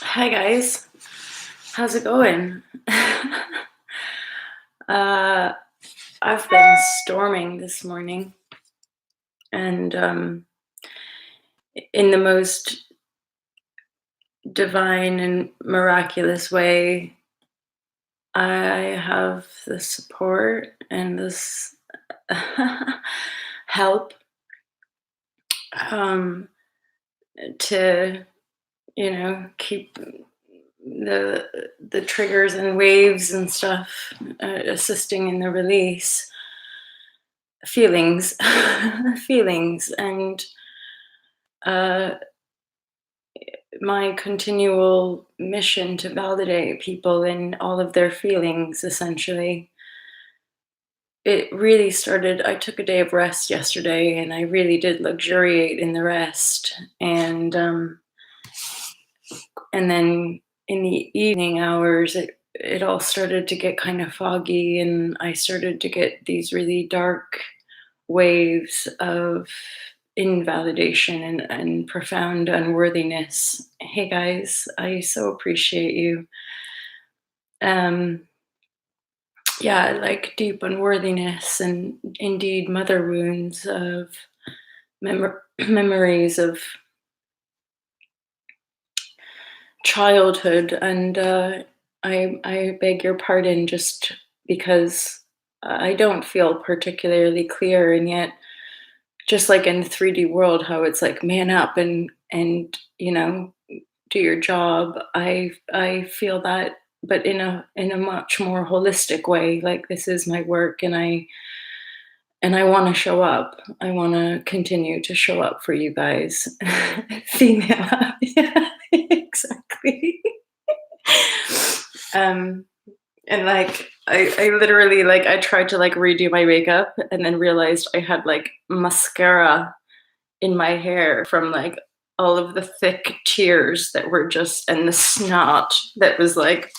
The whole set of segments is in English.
Hi guys, how's it going? uh, I've been storming this morning, and in the most divine and miraculous way, I have the support and this help um, to, keep the triggers and waves and stuff, assisting in the release feelings, feelings, and uh, my continual mission to validate people in all of their feelings, essentially. It really started, I took a day of rest yesterday and I really did luxuriate in the rest. And then in the evening hours, it all started to get kind of foggy, and I started to get these really dark waves of invalidation and profound unworthiness. Hey guys, I so appreciate you. Um, yeah, like deep unworthiness and indeed mother wounds of memories of childhood. And I beg your pardon just because I don't feel particularly clear, and yet just like in the 3D world, how it's like man up and do your job. I feel that, but in a much more holistic way. Like this is my work, and I want to show up. I want to continue to show up for you guys. Female, yeah, exactly. um, and like I literally like I tried to like redo my makeup and then realized I had like mascara in my hair from like all of the thick tears that were just and the snot that was like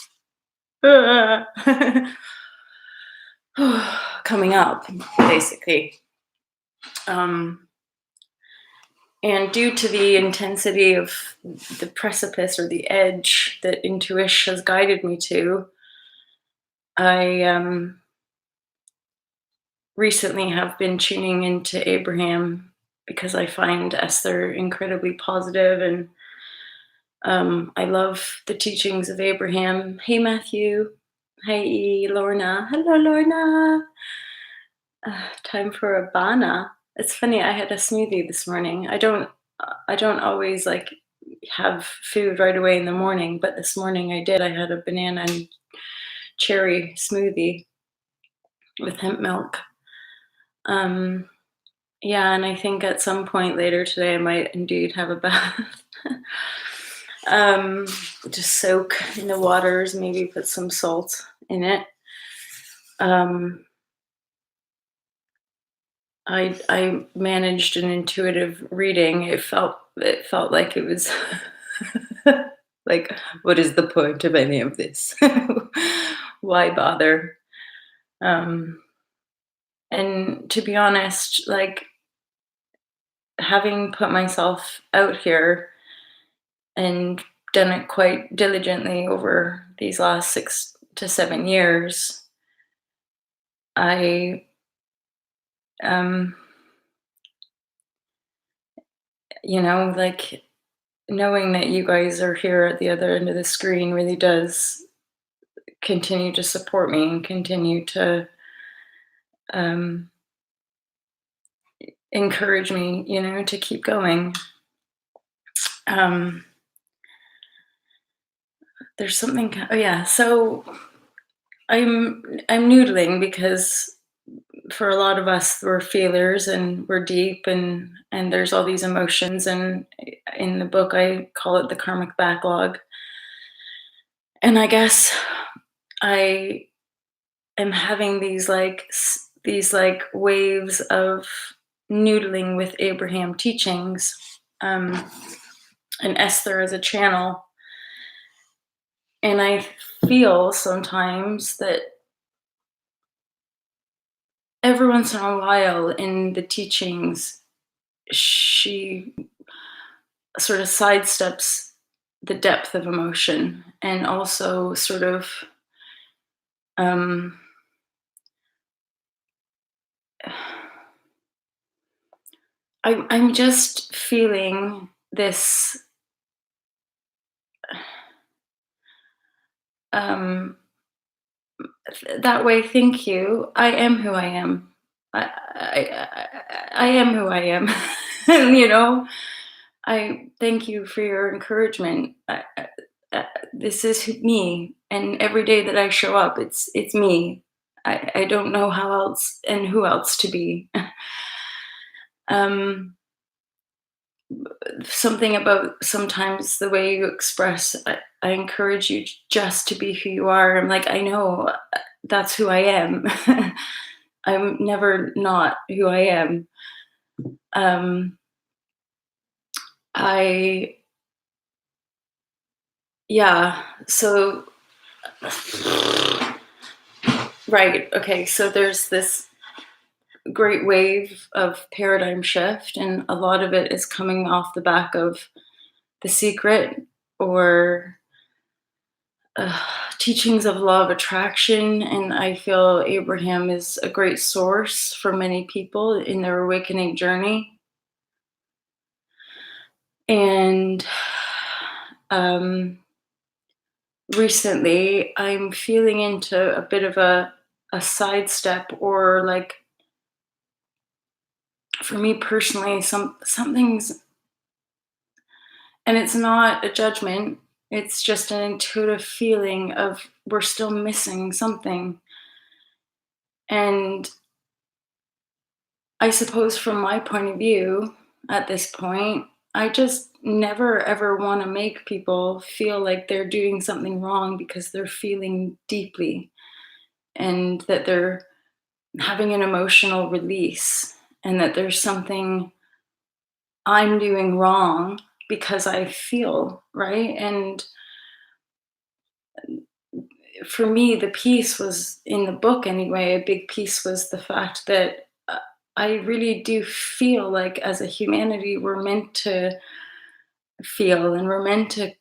coming up basically. um and due to the intensity of the precipice or the edge that intuition has guided me to, I recently have been tuning into Abraham because I find Esther incredibly positive, and I love the teachings of Abraham. Hey, Matthew. Hey, Lorna. Hello, Lorna. Time for a bana. It's funny. I had a smoothie this morning. I don't always like have food right away in the morning, but this morning I did. I had a banana and cherry smoothie with hemp milk. Um, yeah, and I think at some point later today I might indeed have a bath. um, just soak in the waters, maybe put some salt in it. Um, I managed an intuitive reading. It felt like it was like, what is the point of any of this? Why bother? Um, and to be honest, like having put myself out here and done it quite diligently over these last 6 to 7 years, I um like knowing that you guys are here at the other end of the screen really does continue to support me and continue to um encourage me, to keep going. um there's something, oh yeah, so I'm noodling because for a lot of us we're feelers and we're deep, and there's all these emotions, and in the book I call it the karmic backlog. And I guess I am having these like waves of noodling with Abraham teachings. um and Esther as a channel. And I feel sometimes that every once in a while in the teachings, she sort of sidesteps the depth of emotion and also sort of um, I'm just feeling this um, that way. Thank you. I am who I am. I am who I am. And, I thank you for your encouragement. This is me, and every day that I show up, it's me. I don't know how else and who else to be. um, Something about sometimes the way you express. I encourage you just to be who you are. I'm like, I know that's who I am. I'm never not who I am. Um, I Yeah. So right. Okay. So there's this great wave of paradigm shift, and a lot of it is coming off the back of The Secret or uh, teachings of law of attraction. And I feel Abraham is a great source for many people in their awakening journey. And um, recently, I'm feeling into a bit of a sidestep, or like, for me personally, something's, and it's not a judgment, it's just an intuitive feeling of we're still missing something. And I suppose from my point of view at this point, I just never ever want to make people feel like they're doing something wrong because they're feeling deeply, and that they're having an emotional release, and that there's something I'm doing wrong because I feel right. And for me, the piece was in the book anyway. A big piece was the fact that I really do feel like as a humanity, we're meant to feel, and we're meant to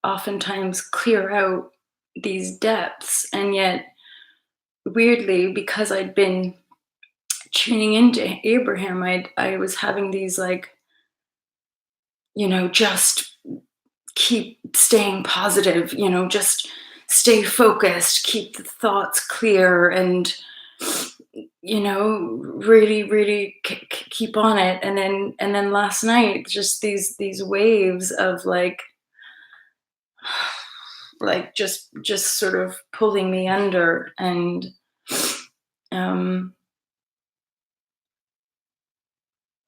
oftentimes clear out these depths. And yet, weirdly, because I'd been tuning into Abraham, I was having these like, just keep staying positive, just stay focused, keep the thoughts clear, and really, really keep on it. And then last night, just these waves of like just sort of pulling me under. And um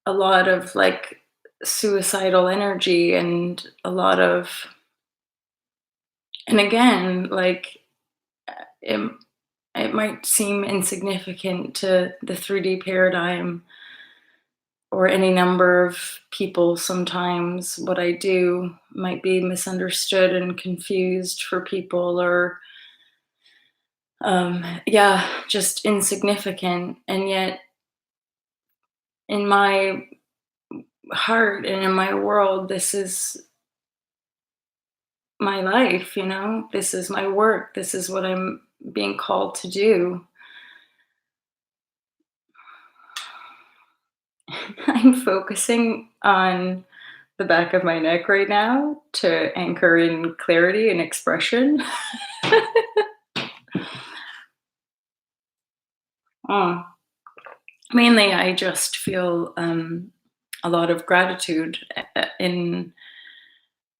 a lot of like suicidal energy, and a lot of, and again, like, it, it might seem insignificant to the 3D paradigm or any number of people. Sometimes what I do might be misunderstood and confused for people, or yeah, just insignificant. And yet, in my heart and in my world, this is my life. This is my work, this is what I'm being called to do. I'm focusing on the back of my neck right now to anchor in clarity and expression. Oh, mainly, I just feel a lot of gratitude in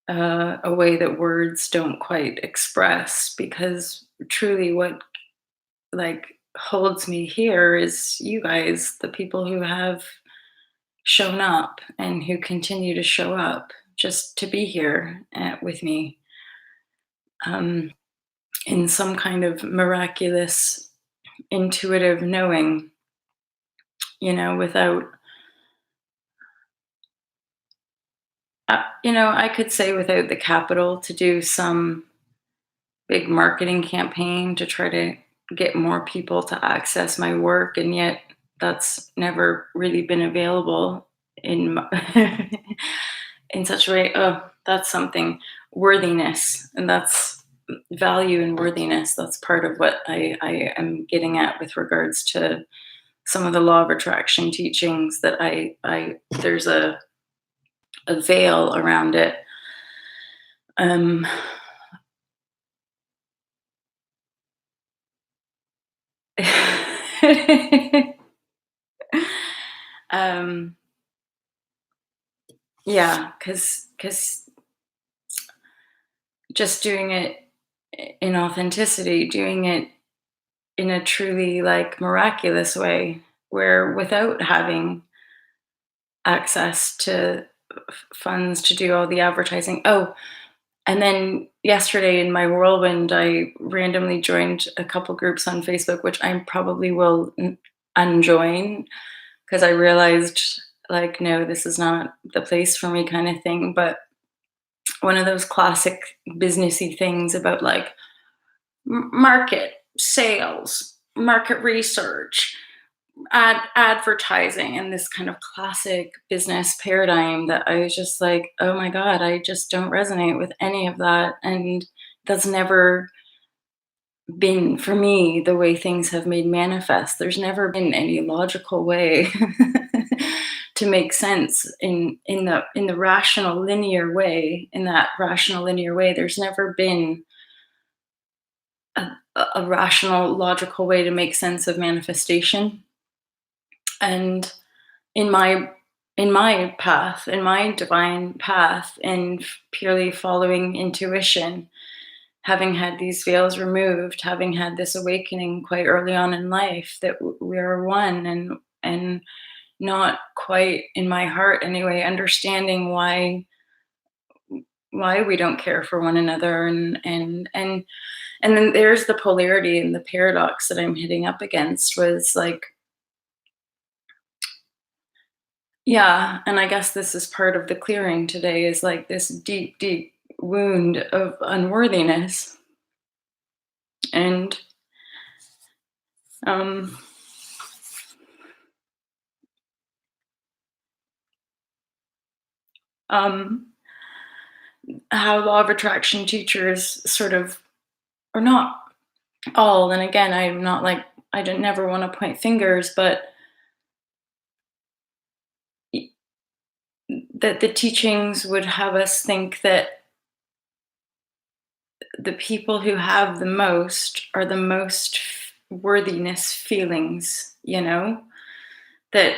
a way that words don't quite express, because truly, what like holds me here is you guys, the people who have shown up and who continue to show up just to be here with me, um, in some kind of miraculous intuitive knowing, without I could say without the capital to do some big marketing campaign to try to get more people to access my work, and yet that's never really been available in in such a way. Oh, that's something. Worthiness, and that's value and worthiness. That's part of what I am getting at with regards to some of the law of attraction teachings, that I there's a veil around it. Um, um, yeah, because just doing it in authenticity, doing it in a truly like miraculous way, where without having access to funds to do all the advertising. Oh, and then yesterday in my whirlwind, I randomly joined a couple groups on Facebook, which I probably will unjoin because I realized, like, no, this is not the place for me, kind of thing. But one of those classic businessy things about like market, sales, market research, advertising, and this kind of classic business paradigm that I was just like, oh my God, I just don't resonate with any of that. And that's never been for me the way things have made manifest. There's never been any logical way to make sense in the rational linear way. In that rational linear way, there's never been a, a rational logical way to make sense of manifestation. And in my path, in my divine path, and purely following intuition, having had these veils removed, having had this awakening quite early on in life that we are one, and not quite in my heart anyway, understanding why we don't care for one another, and then there's the polarity and the paradox that I'm hitting up against, was like, yeah, and I guess this is part of the clearing today, is like this deep, deep wound of unworthiness. And um, um, how law of attraction teachers sort of, or not all, and again, I'm not like, I don't never want to point fingers, but that the teachings would have us think that the people who have the most are the most worthiness feelings, that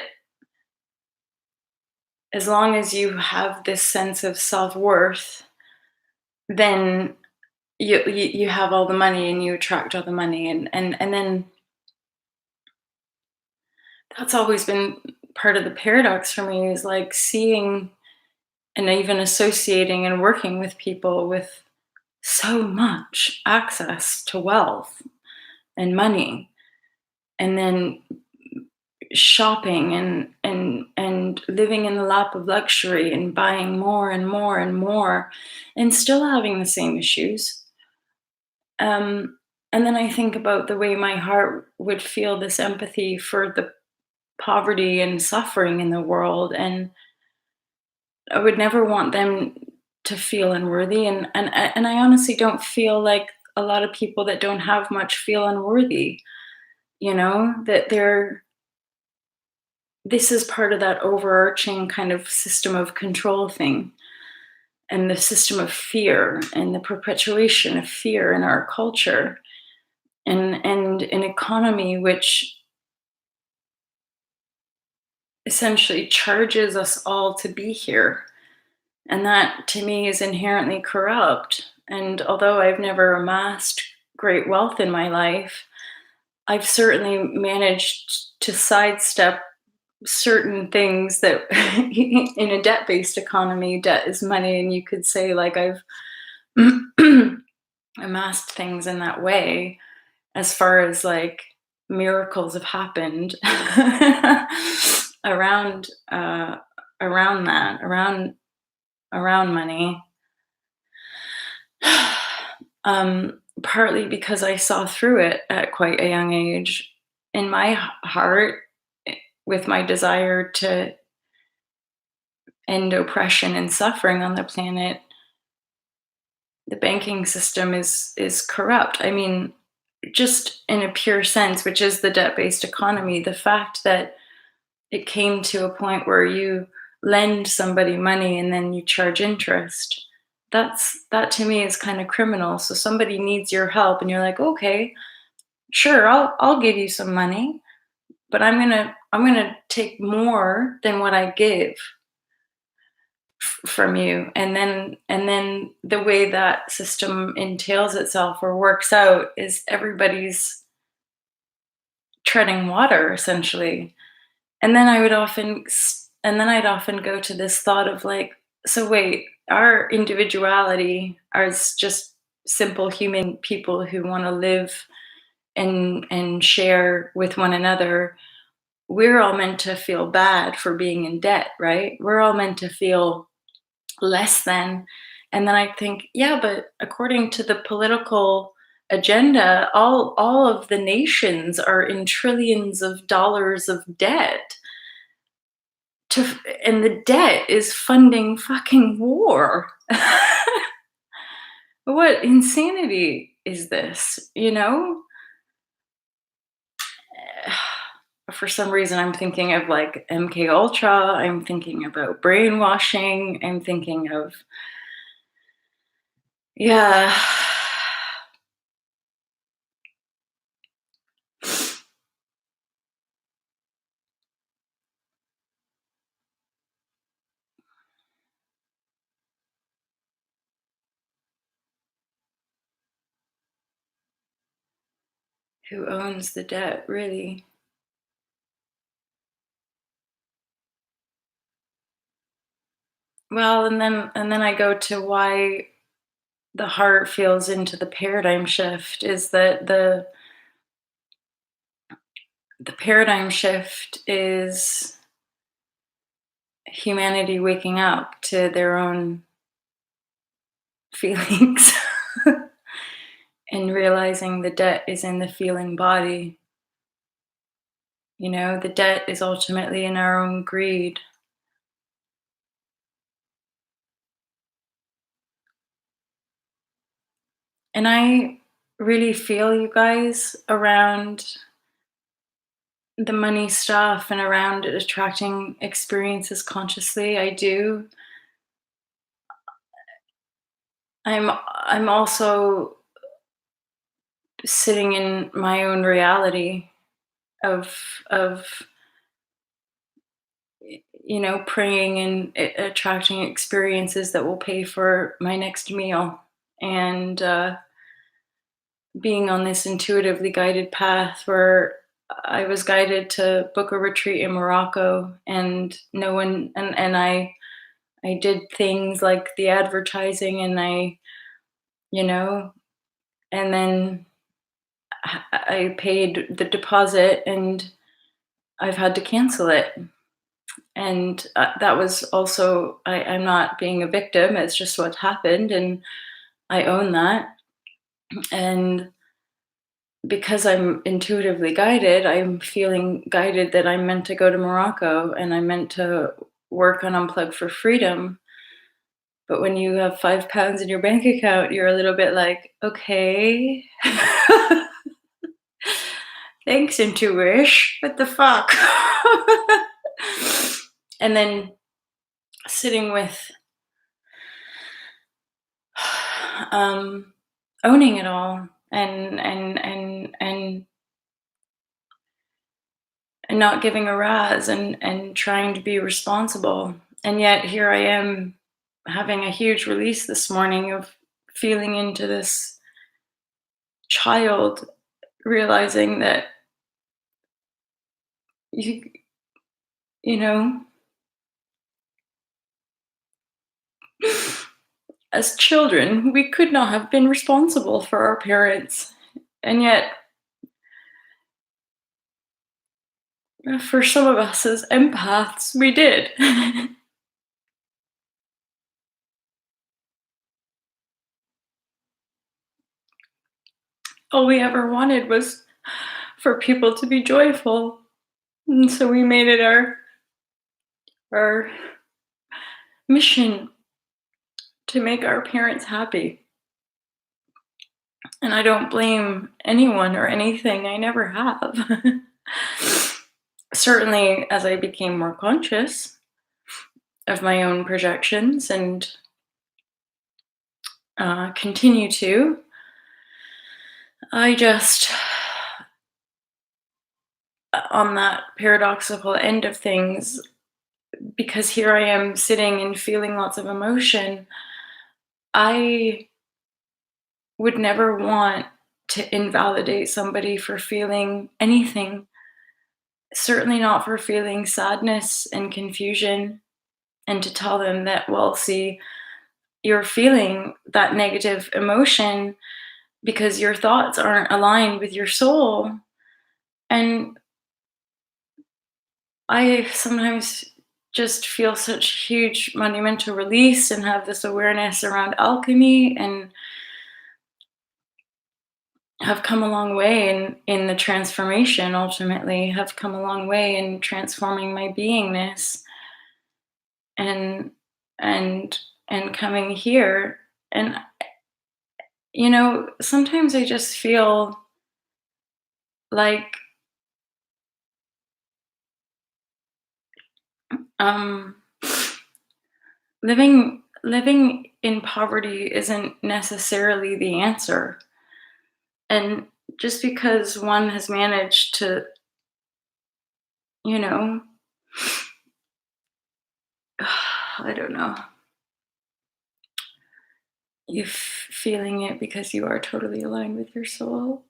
as long as you have this sense of self-worth, then you have all the money and you attract all the money, and then that's always been part of the paradox for me, is like seeing and even associating and working with people with so much access to wealth and money, and then shopping and living in the lap of luxury and buying more and more and more, and still having the same issues. um, and then I think about the way my heart would feel this empathy for the poverty and suffering in the world, and I would never want them to feel unworthy, and I honestly don't feel like a lot of people that don't have much feel unworthy, that they're this is part of that overarching kind of system of control thing, and the system of fear and the perpetuation of fear in our culture, and an economy which essentially charges us all to be here. And that to me is inherently corrupt. And although I've never amassed great wealth in my life, I've certainly managed to sidestep certain things that in a debt-based economy, debt is money, and you could say like I've amassed things in that way, as far as like miracles have happened around around that, around around money. Partly because I saw through it at quite a young age. In my heart, with my desire to end oppression and suffering on the planet, the banking system is corrupt. I mean, just in a pure sense, which is the debt-based economy, the fact that it came to a point where you lend somebody money and then you charge interest. That to me is kind of criminal. So somebody needs your help and you're like, "Okay, sure, I'll give you some money, but I'm gonna take more than what I give from you." And then the way that system entails itself or works out is everybody's treading water essentially. And then I'd often go to this thought of like, so wait, our individuality as just simple human people who want to live and share with one another, we're all meant to feel bad for being in debt, right? We're all meant to feel less than. And then I think, yeah, but according to the political agenda, all of the nations are in trillions of dollars of debt to and the debt is funding fucking war. What insanity is this, you know? For some reason I'm thinking of like MK Ultra, I'm thinking about brainwashing, I'm thinking of yeah. Who owns the debt, really? Well, and then I go to why the heart feels into the paradigm shift is that the paradigm shift is humanity waking up to their own feelings and realizing the debt is in the feeling body. You know, the debt is ultimately in our own greed. And I really feel you guys around the money stuff and around attracting experiences consciously. I do. I'm also sitting in my own reality of of praying and attracting experiences that will pay for my next meal and being on this intuitively guided path where I was guided to book a retreat in Morocco and no one and I did things like the advertising and you know and then I paid the deposit and I've had to cancel it. And that was also, I'm not being a victim, it's just what happened. And I own that. And because I'm intuitively guided, I'm feeling guided that I'm meant to go to Morocco and I'm meant to work on Unplug for Freedom. But when you have £5 in your bank account, you're a little bit like, okay. Thanks, Intuish. What the fuck? And then sitting with um, owning it all and not giving a razz and trying to be responsible. And yet here I am having a huge release this morning of feeling into this child, realizing that you you know as children we could not have been responsible for our parents, and yet for some of us as empaths we did. all we ever wanted was for people to be joyful. And so we made it our mission to make our parents happy. And I don't blame anyone or anything. I never have. Certainly, as I became more conscious of my own projections and continue to, I just, on that paradoxical end of things, because here I am sitting and feeling lots of emotion, I would never want to invalidate somebody for feeling anything, certainly not for feeling sadness and confusion, and to tell them that, well, see, you're feeling that negative emotion because your thoughts aren't aligned with your soul. And I sometimes just feel such huge monumental release and have this awareness around alchemy, and have come a long way in the transformation, ultimately have come a long way in transforming my beingness, and and and coming here. And sometimes I just feel like um living in poverty isn't necessarily the answer. And just because one has managed to, you know, I don't know, you feeling it because you are totally aligned with your soul.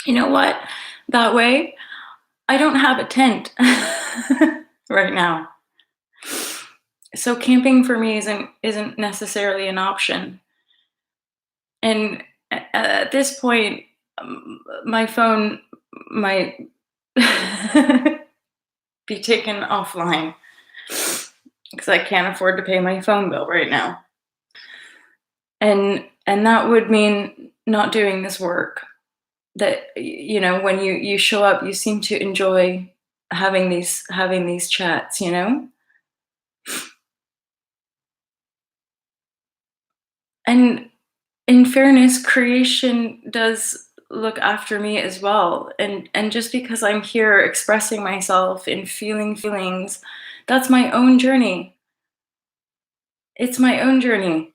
You know what? That way, I don't have a tent right now. So camping for me isn't necessarily an option. And at this point, my phone might be taken offline because I can't afford to pay my phone bill right now. And that would mean not doing this work. That when you show up, you seem to enjoy having these chats. And in fairness, creation does look after me as well. And just because I'm here expressing myself and feeling feelings, that's my own journey. It's my own journey.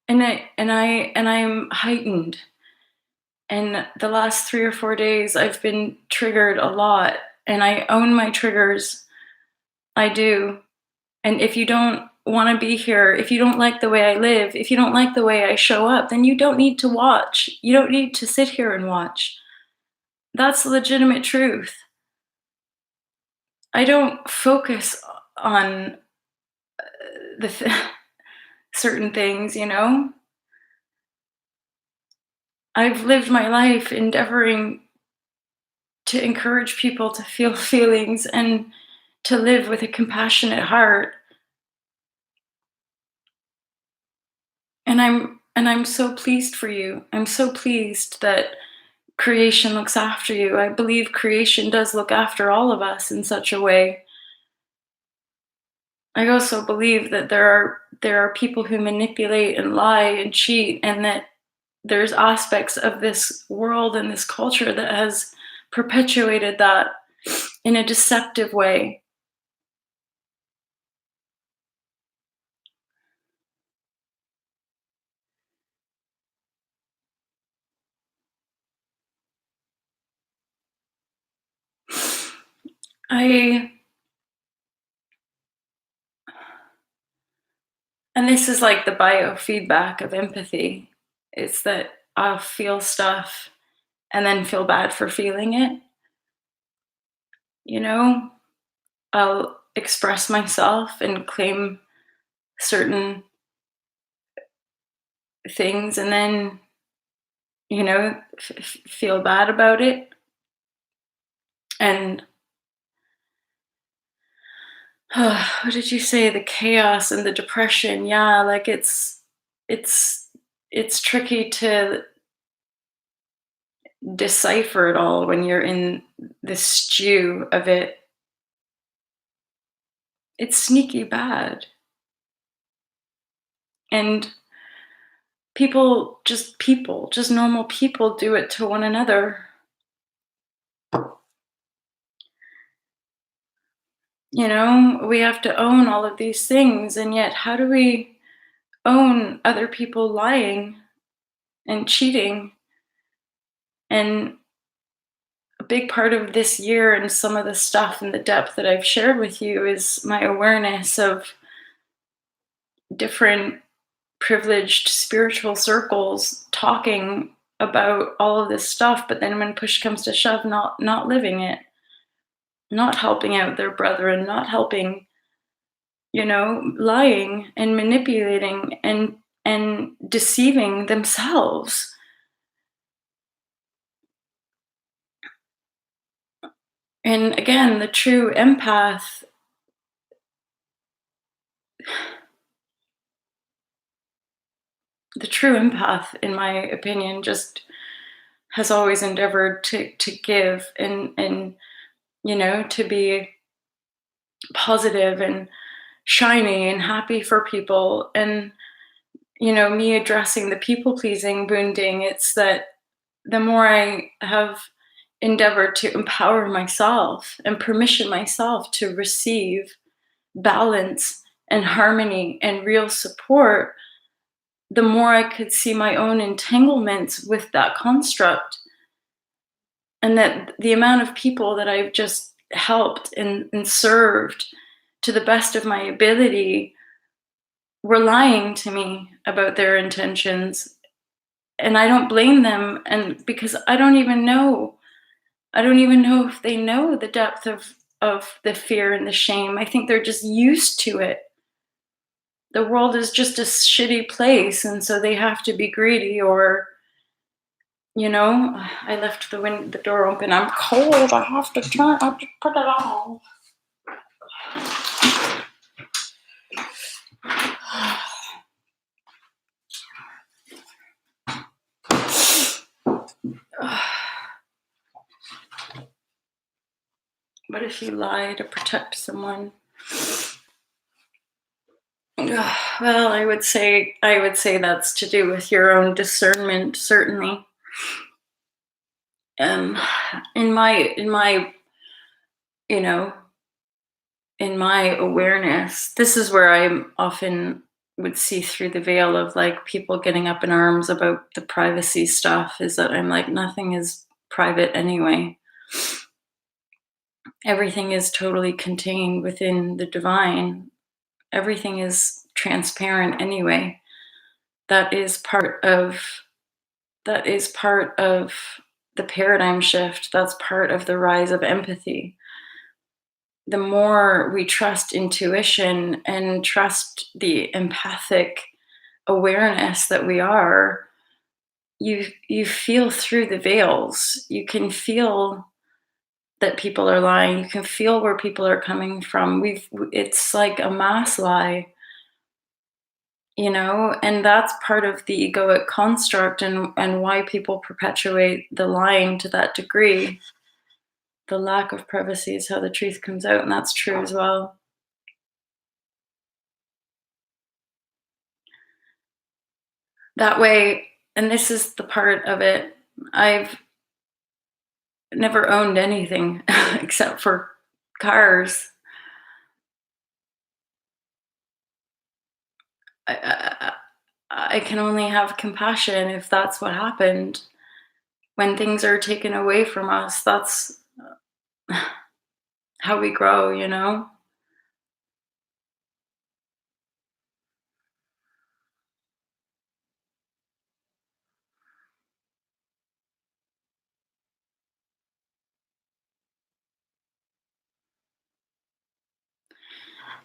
And I'm heightened. And the last 3 or 4 days I've been triggered a lot, and I own my triggers. I do. And if you don't want to be here, if you don't like the way I live, if you don't like the way I show up, then you don't need to watch. You don't need to sit here and watch. That's legitimate truth. I don't focus on certain things. I've lived my life endeavoring to encourage people to feel feelings and to live with a compassionate heart. And I'm so pleased for you. I'm so pleased that creation looks after you. I believe creation does look after all of us in such a way. I also believe that there are people who manipulate and lie and cheat, and that there's aspects of this world and this culture that has perpetuated that in a deceptive way. I and this is like the biofeedback of empathy. It's that I'll feel stuff and then feel bad for feeling it, you know? I'll express myself and claim certain things and then, feel bad about it. And what did you say? The chaos and the depression. Yeah, like it's it's tricky to decipher it all when you're in the stew of it. It's sneaky bad. And people, just normal people do it to one another. We have to own all of these things, and yet how do we own other people lying and cheating? And a big part of this year and some of the stuff and the depth that I've shared with you is my awareness of different privileged spiritual circles talking about all of this stuff, but then when push comes to shove, not living it, not helping out their brethren, not helping, lying and manipulating and deceiving themselves. And again, the true empath, in my opinion, just has always endeavored to give and to be positive and shiny and happy for people. And me addressing the people pleasing wounding, it's that the more I have endeavored to empower myself and permission myself to receive balance and harmony and real support, the more I could see my own entanglements with that construct. And that the amount of people that I've just helped and served to the best of my ability were lying to me about their intentions. And I don't blame them. And because I don't even know if they know the depth of the fear and the shame. I think they're just used to it. The world is just a shitty place, and so they have to be greedy or I left the door open. I'm cold. I have to put it on. What if you lie to protect someone? Well, I would say that's to do with your own discernment, certainly. Um, in my you know in my awareness, this is where I often would see through the veil of like people getting up in arms about the privacy stuff. Is that I'm like, nothing is private anyway. Everything is totally contained within the divine. Everything is transparent anyway. That is part of the paradigm shift. That's part of the rise of empathy. The more we trust intuition and trust the empathic awareness that we are, you feel through the veils. You can feel that people are lying. You can feel where people are coming from. It's like a mass lie, and that's part of the egoic construct and why people perpetuate the lying to that degree. The lack of privacy is how the truth comes out, and that's true as well. That way, and this is the part of it, I've never owned anything except for cars. I, I can only have compassion if that's what happened. When things are taken away from us, that's how we grow.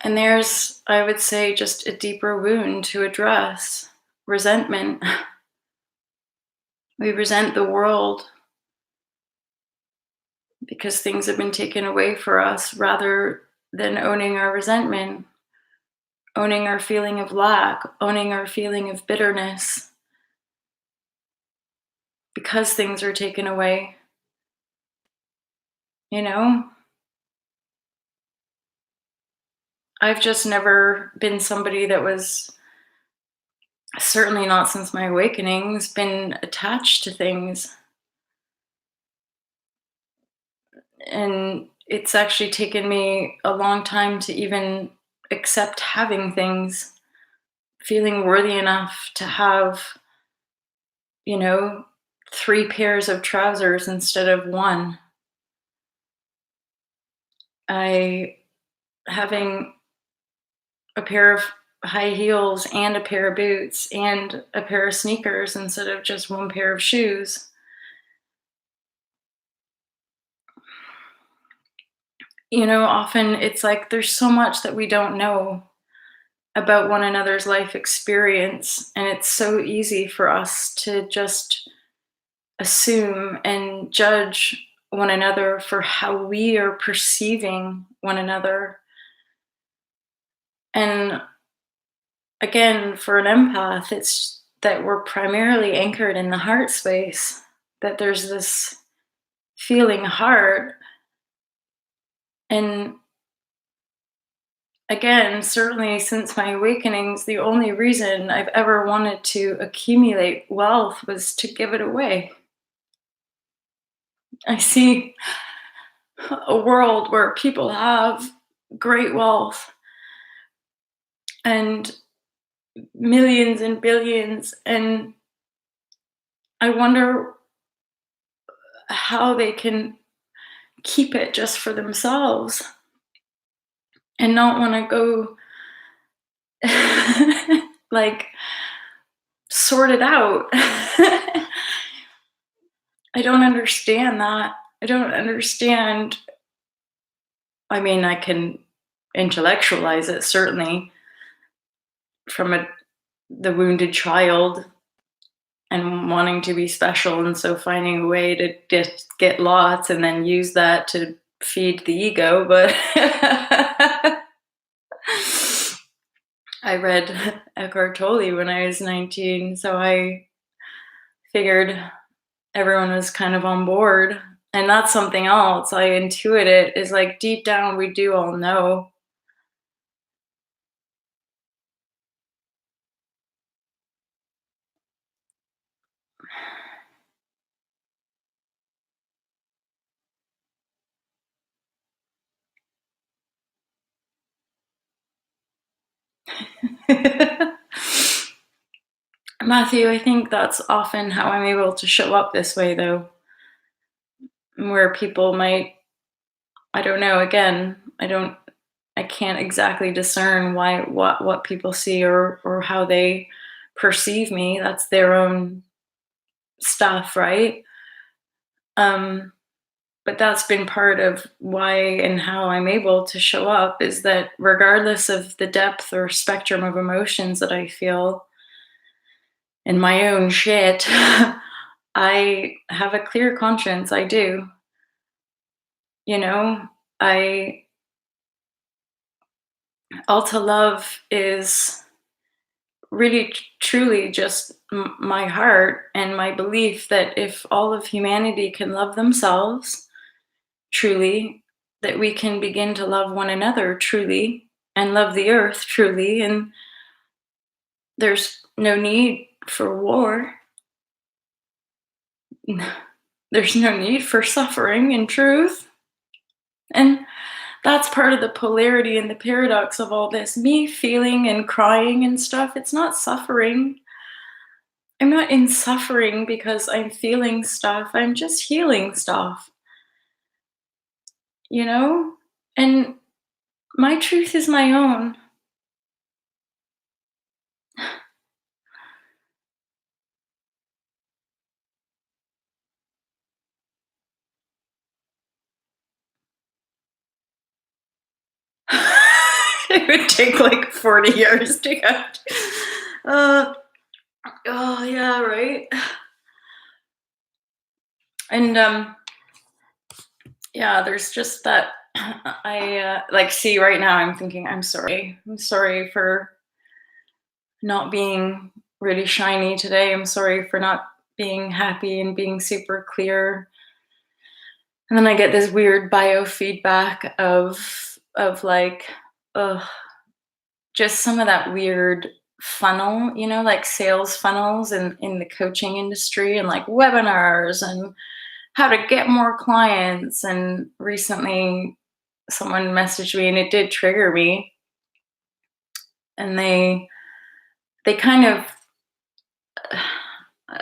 And there's, I would say, just a deeper wound to address: resentment. We resent the world because things have been taken away for us rather than owning our resentment, owning our feeling of lack, owning our feeling of bitterness because things are taken away, you know? I've just never been somebody that was, certainly not since my awakenings, been attached to things. And it's actually taken me a long time to even accept having things, feeling worthy enough to have, you know, 3 pairs of trousers instead of 1. I having a pair of high heels and a pair of boots and a pair of sneakers instead of just 1 pair of shoes. You know, often it's like there's so much that we don't know about one another's life experience, and it's so easy for us to just assume and judge one another for how we are perceiving one another. And again, for an empath, it's that we're primarily anchored in the heart space, that there's this feeling heart. And again, certainly since my awakenings, the only reason I've ever wanted to accumulate wealth was to give it away. I see a world where people have great wealth and millions and billions, and I wonder how they can keep it just for themselves and not want to go like sort it out. I don't understand that. I don't understand. I mean, I can intellectualize it certainly from the wounded child and wanting to be special, and so finding a way to get lots and then use that to feed the ego. But I read Eckhart Tolle when I was 19, so I figured everyone was kind of on board. And that's something else. I intuit it, is like deep down we do all know. Matthew, I think that's often how I'm able to show up this way, though, where people might, I don't know, again, I can't exactly discern why what people see or how they perceive me. That's their own stuff, right? Um, but that's been part of why and how I'm able to show up, is that regardless of the depth or spectrum of emotions that I feel in my own shit, I have a clear conscience. I do. You know, I all to love is really truly just my heart and my belief that if all of humanity can love themselves truly, that we can begin to love one another truly and love the earth truly, and there's no need for war. There's no need for suffering in truth. And that's part of the polarity and the paradox of all this. Me feeling and crying and stuff, it's not suffering. I'm not in suffering because I'm feeling stuff. I'm just healing stuff, you know? And my truth is my own. It would take like 40 years to get. Uh, oh yeah, right. And yeah, there's just that. I like see right now. I'm thinking, I'm sorry. I'm sorry for not being really shiny today. I'm sorry for not being happy and being super clear. And then I get this weird biofeedback of like, ugh, just some of that weird funnel, like sales funnels in the coaching industry and like webinars and how to get more clients. And recently someone messaged me and it did trigger me. And they kind of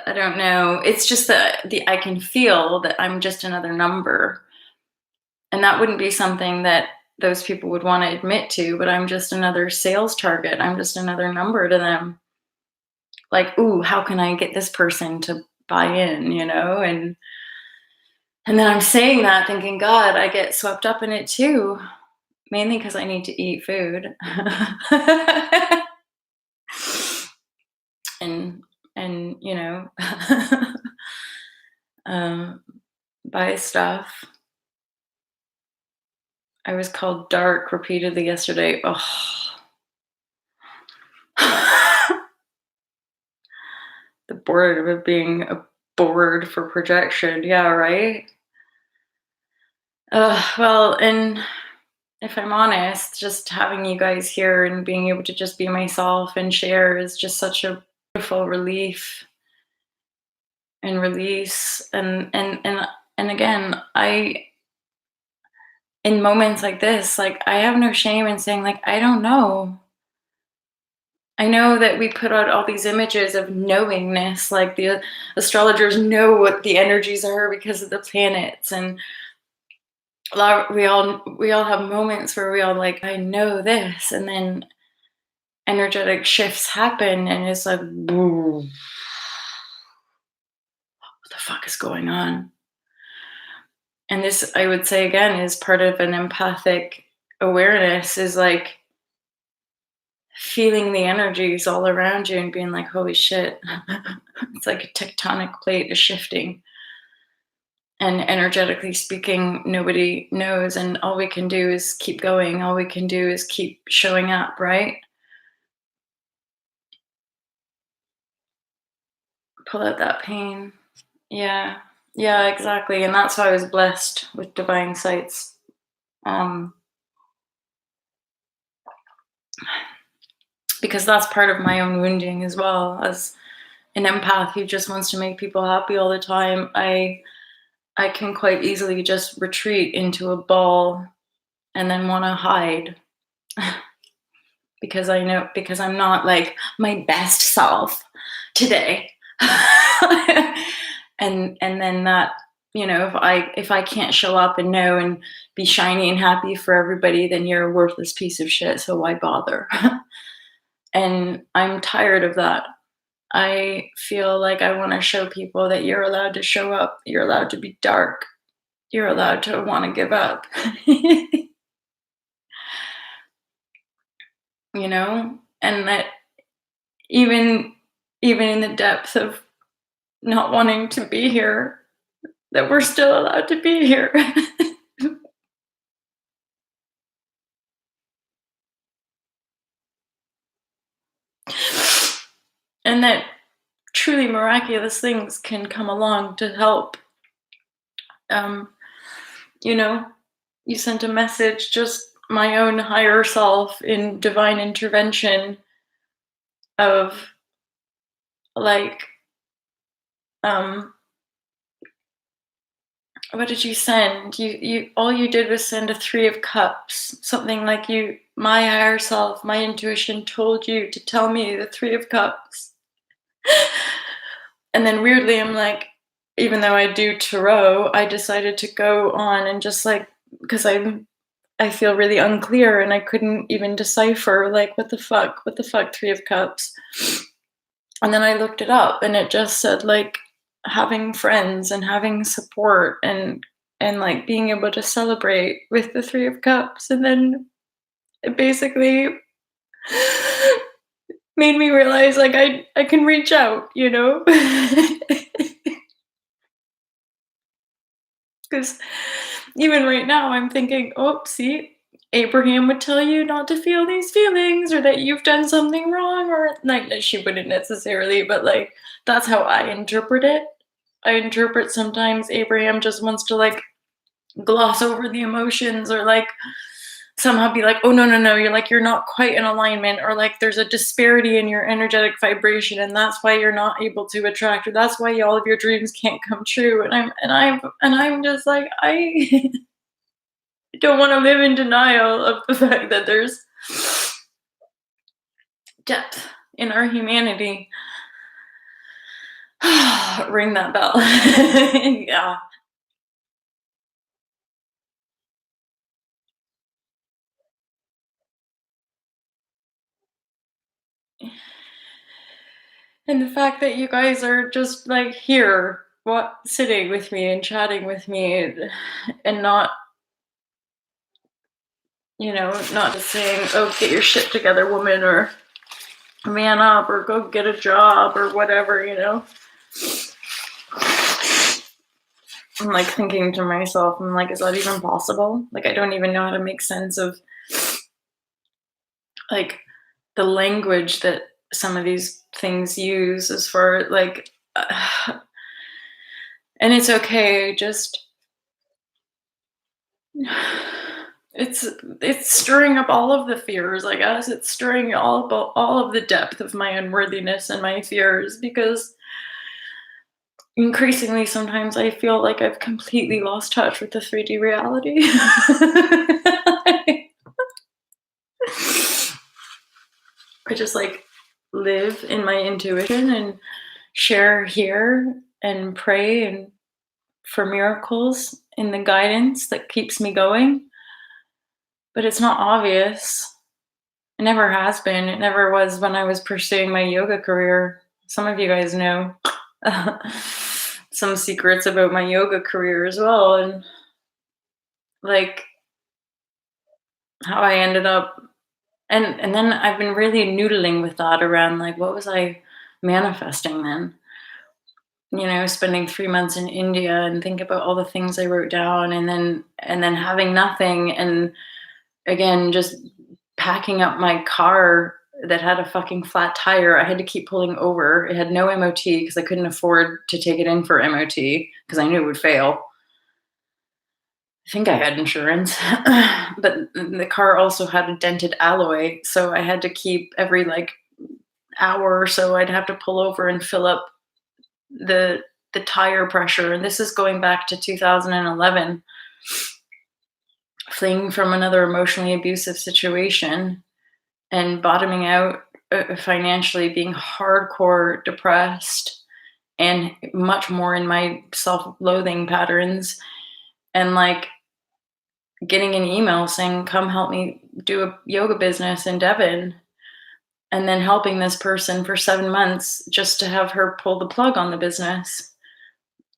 I don't know. It's just that I can feel that I'm just another number. And that wouldn't be something that those people would want to admit to, but I'm just another sales target. I'm just another number to them. Like, ooh, how can I get this person to buy in? And then I'm saying that thinking, God, I get swept up in it too, mainly because I need to eat food. and um, buy stuff. I was called dark repeatedly yesterday. Oh. The board of it being a board for projection. Yeah, right? Well, and if I'm honest, just having you guys here and being able to just be myself and share is just such a beautiful relief and release. And again, in moments like this, like I have no shame in saying, like, I don't know. I know that we put out all these images of knowingness, like the astrologers know what the energies are because of the planets, and we all have moments where we all like, I know this, and then energetic shifts happen, and it's like, what the fuck is going on? And this, I would say again, is part of an empathic awareness, is like feeling the energies all around you and being like, holy shit. It's like a tectonic plate is shifting. And energetically speaking, nobody knows. And all we can do is keep going. All we can do is keep showing up, right? Pull out that pain. Yeah. Yeah, exactly. And that's why I was blessed with divine sights. Because that's part of my own wounding as well. As an empath who just wants to make people happy all the time, I can quite easily just retreat into a ball and then want to hide. Because I'm not like my best self today. and then that, if I can't show up and know and be shiny and happy for everybody, then you're a worthless piece of shit, so why bother? And I'm tired of that. I feel like I want to show people that you're allowed to show up, you're allowed to be dark, you're allowed to want to give up. And that even in the depth of not wanting to be here, that we're still allowed to be here. And that truly miraculous things can come along to help. You know, you sent a message, just my own higher self in divine intervention of like, what did you send? You all you did was send a 3 of Cups, something like my higher self, my intuition told you to tell me the 3 of Cups. And then weirdly, I'm like, even though I do tarot, I decided to go on and just like, because I feel really unclear and I couldn't even decipher like what the fuck 3 of Cups. And then I looked it up and it just said like having friends and having support and like being able to celebrate with the 3 of Cups. And then It basically made me realize, like, I can reach out, you know? Because even right now, I'm thinking, "Oh, see, Abraham would tell you not to feel these feelings or that you've done something wrong," or like, that she wouldn't necessarily, but, like, that's how I interpret it. I interpret sometimes Abraham just wants to, like, gloss over the emotions or, like, somehow be like, "Oh, no, no, no, you're not quite in alignment," or, like, "There's a disparity in your energetic vibration, and that's why you're not able to attract, or that's why all of your dreams can't come true," and I'm just like, I don't wanna live in denial of the fact that there's depth in our humanity. Ring that bell. Yeah. And the fact that you guys are just, like, here, what sitting with me and chatting with me and not, not just saying, "Oh, get your shit together, woman," or "Man up," or "Go get a job," or whatever, you know? I'm, like, thinking to myself, I'm like, "Is that even possible?" Like, I don't even know how to make sense of, like, the language that some of these things use as far, like, and it's okay, just it's it's stirring up all of the fears, I guess. It's stirring all of the depth of my unworthiness and my fears because increasingly sometimes I feel like I've completely lost touch with the 3D reality. I just, like, live in my intuition and share here and pray and for miracles in the guidance that keeps me going, but it's not obvious. It never has been. It never was when I was pursuing my yoga career. Some of you guys know some secrets about my yoga career as well, and, like, how I ended up, and then I've been really noodling with that around, like, what was I manifesting then? Spending 3 months in India and think about all the things I wrote down, and then having nothing, and again, just packing up my car that had a fucking flat tire. I had to keep pulling over. It had no MOT because I couldn't afford to take it in for MOT because I knew it would fail. I think I had insurance, but the car also had a dented alloy, so I had to keep every, like, hour or so, I'd have to pull over and fill up the the tire pressure, and this is going back to 2011, fleeing from another emotionally abusive situation and bottoming out, financially, being hardcore depressed and much more in my self-loathing patterns, and, like, getting an email saying, "Come help me do a yoga business in Devon," and then helping this person for 7 months just to have her pull the plug on the business.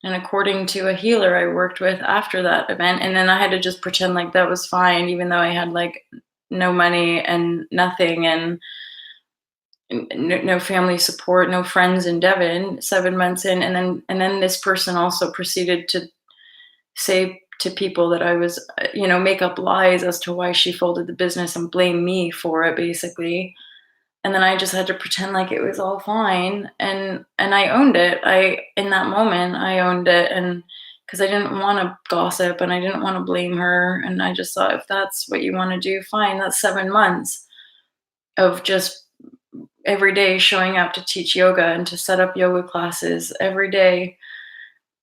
And according to a healer I worked with after that event, and then I had to just pretend like that was fine, even though I had, like, no money and nothing, and no family support, no friends in Devon, 7 months in, and then this person also proceeded to say to people that I was, make up lies as to why she folded the business and blame me for it, basically. And then I just had to pretend like it was all fine, and I owned it. In that moment, I owned it, and because I didn't wanna gossip and I didn't wanna blame her, and I just thought, "If that's what you wanna do, fine." That's 7 months of just every day showing up to teach yoga and to set up yoga classes every day,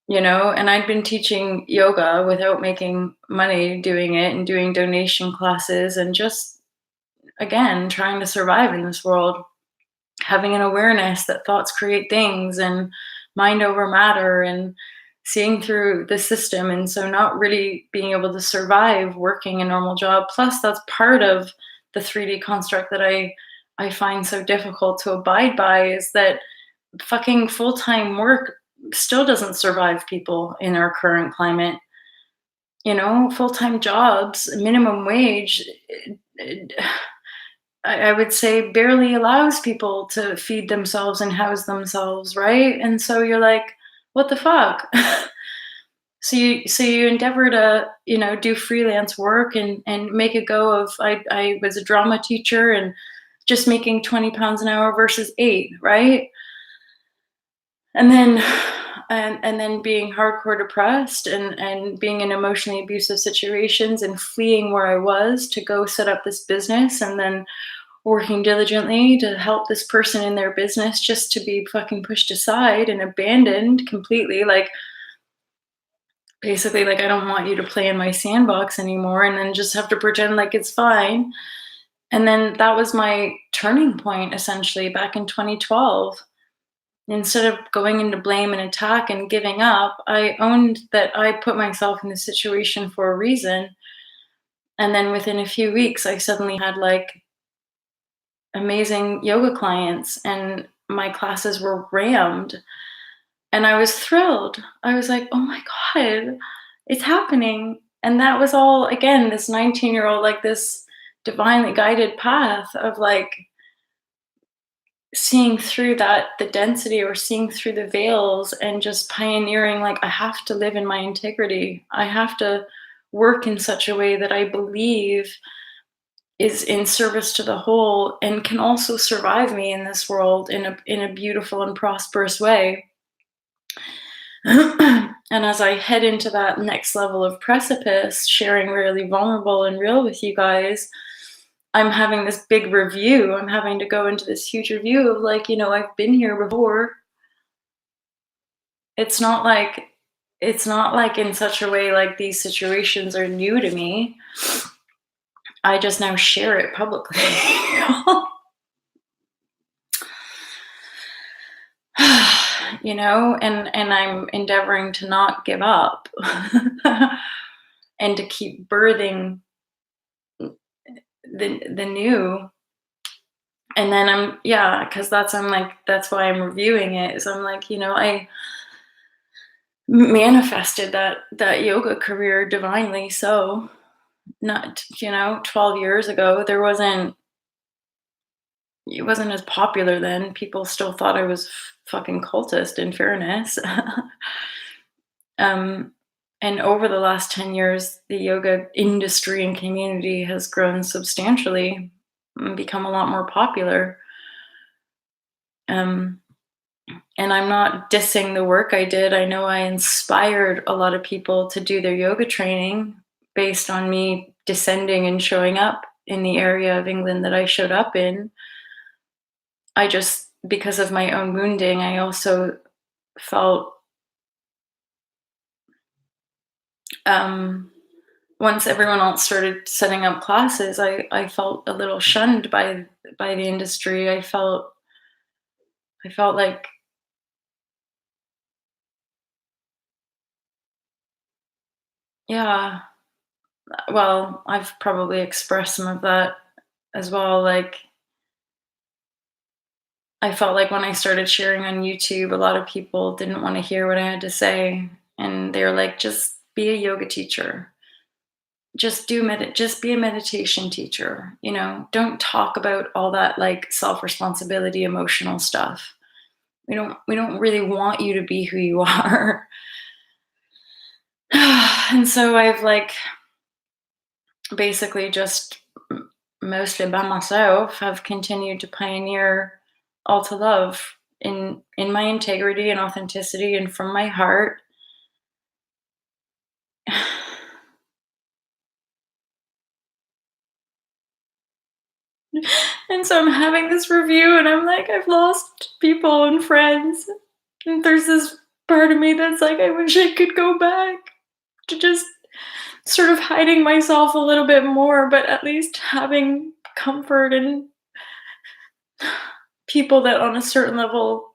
and I'd been teaching yoga without making money doing it and doing donation classes and just, again, trying to survive in this world, having an awareness that thoughts create things and mind over matter, and seeing through the system, and so not really being able to survive working a normal job. Plus, that's part of the 3D construct that I find so difficult to abide by, is that fucking full-time work still doesn't survive people in our current climate. Full-time jobs, minimum wage, I would say barely allows people to feed themselves and house themselves, right? And so you're like, what the fuck? So you endeavor to, do freelance work and make a go of. I was a drama teacher and just making 20 pounds an hour versus 8, right? And then and then being hardcore depressed and being in emotionally abusive situations and fleeing where I was to go set up this business, and then working diligently to help this person in their business just to be fucking pushed aside and abandoned completely. Like, basically, like, I don't want you to play in my sandbox anymore, and then just have to pretend like it's fine. And then that was my turning point essentially back in 2012. Instead of going into blame and attack and giving up, I owned that I put myself in this situation for a reason. And then within a few weeks, I suddenly had like amazing yoga clients, and my classes were rammed. And I was thrilled. I was like, oh my God, it's happening. And that was all, again, this 19-year-old, like this divinely guided path of like seeing through the density, or seeing through the veils, and just pioneering, like, I have to live in my integrity. I have to work in such a way that I believe is in service to the whole and can also survive me in this world in a beautiful and prosperous way. And as I head into that next level of precipice, sharing really vulnerable and real with you guys, I'm having this big review. I'm having to go into this huge review of like, I've been here before. It's not like it's not like in such a way like these situations are new to me. I just now share it publicly. And I'm endeavoring to not give up and to keep birthing the new. And then because that's why I'm reviewing it, is I'm like, I manifested that yoga career divinely. So not 12 years ago, it wasn't as popular then. People still thought I was fucking cultist, in fairness. um and over the last 10 years, the yoga industry and community has grown substantially and become a lot more popular. um and I'm not dissing the work I did. I know I inspired a lot of people to do their yoga training based on me descending and showing up in the area of England that I showed up in. I just, because of my own wounding, I also felt, um, once everyone else started setting up classes, I felt a little shunned by the industry. I felt like, yeah, well, I've probably expressed some of that as well. Like, I felt like when I started sharing on YouTube, a lot of people didn't want to hear what I had to say, and they were like, "Just be a yoga teacher. Just be a meditation teacher. Don't talk about all that like self-responsibility, emotional stuff. We don't really want you to be who you are." And so I've like basically just mostly by myself have continued to pioneer all to love in my integrity and authenticity and from my heart. And so I'm having this review, and I'm like, I've lost people and friends, and there's this part of me that's like, I wish I could go back to just sort of hiding myself a little bit more, but at least having comfort and people that on a certain level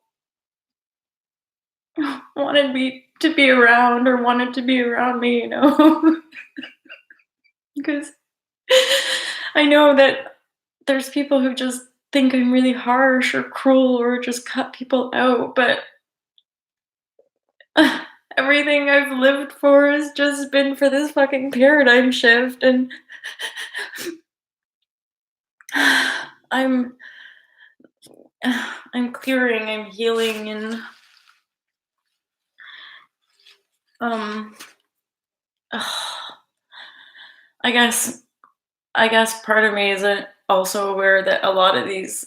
wanted me to be around, or wanted to be around me. Because I know that there's people who just think I'm really harsh or cruel or just cut people out, but everything I've lived for has just been for this fucking paradigm shift. And I'm I'm clearing, I'm healing, and um I guess I guess part of me isn't also aware that a lot of these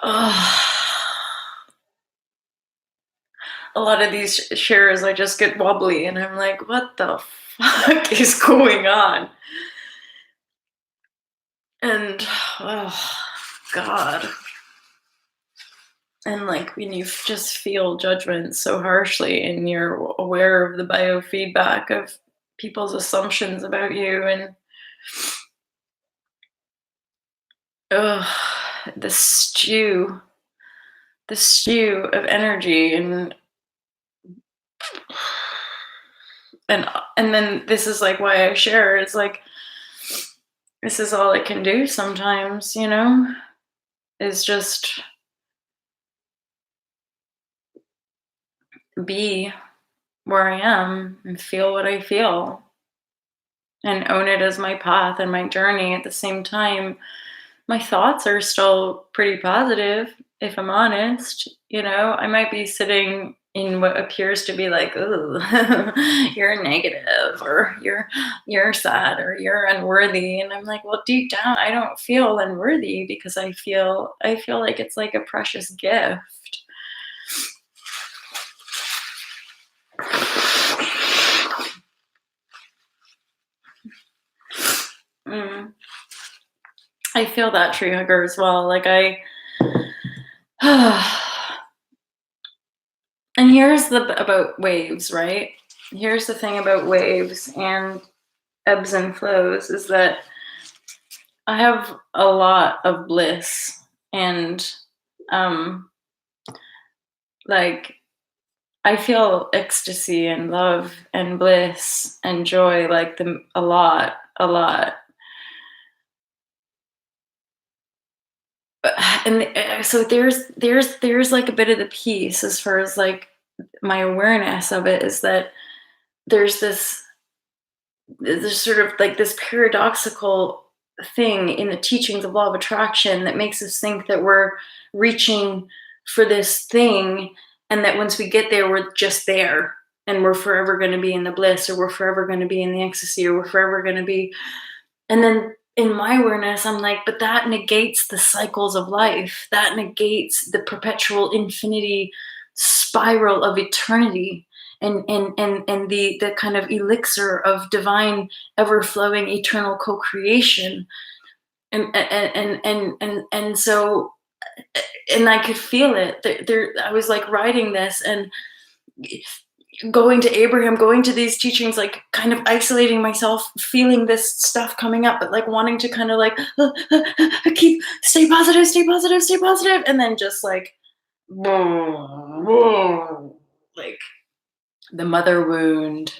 Ugh. A lot of these shares, I just get wobbly, and I'm like, "What the fuck is going on?" And, oh, God. And, like, when you just feel judgment so harshly and you're aware of the biofeedback of people's assumptions about you, and, ugh, the stew the stew of energy, and then this is, like, why I share. It's like, this is all I can do sometimes, is just be where I am and feel what I feel and own it as my path and my journey. At the same time, my thoughts are still pretty positive, if I'm honest. I might be sitting in what appears to be like, "Ooh, you're negative, or you're sad, or you're unworthy." And I'm like, well, deep down, I don't feel unworthy, because I feel like it's like a precious gift. Mm. I feel that, tree hugger, as well. Like, and here's the about waves, right? Here's the thing about waves and ebbs and flows, is that I have a lot of bliss, and um like, I feel ecstasy and love and bliss and joy, like, a lot, a lot. And so there's like a bit of the piece, as far as, like, my awareness of it, is that there's this there's sort of like this paradoxical thing in the teachings of law of attraction that makes us think that we're reaching for this thing, and that once we get there, we're just there, and we're forever going to be in the bliss, or we're forever going to be in the ecstasy, or we're forever going to be. And then in my awareness, I'm like, but that negates the cycles of life, that negates the perpetual infinity spiral of eternity, and the kind of elixir of divine, ever flowing, eternal co-creation. And so, and I could feel it there. I was like writing this, and going to Abraham, going to these teachings, like, kind of isolating myself, feeling this stuff coming up, but, like, wanting to kind of, like, keep, stay positive, stay positive, stay positive, and then just, like, like, the mother wound,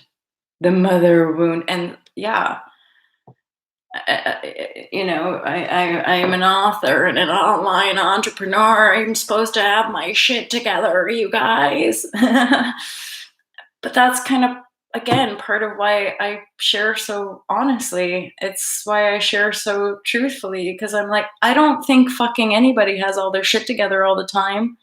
and yeah. I am an author and an online entrepreneur. I'm supposed to have my shit together, you guys. But that's kind of, again, part of why I share so honestly. It's why I share so truthfully, because I'm like, I don't think fucking anybody has all their shit together all the time.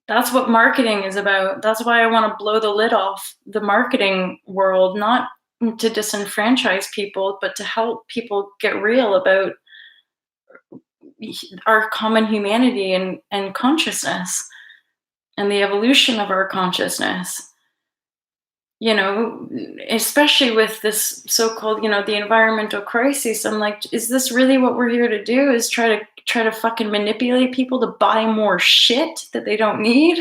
That's what marketing is about. That's why I want to blow the lid off the marketing world, not to disenfranchise people, but to help people get real about our common humanity, and consciousness, and the evolution of our consciousness. you know Especially with this so-called, the environmental crisis. I'm like, is this really what we're here to do, is try to fucking manipulate people to buy more shit that they don't need?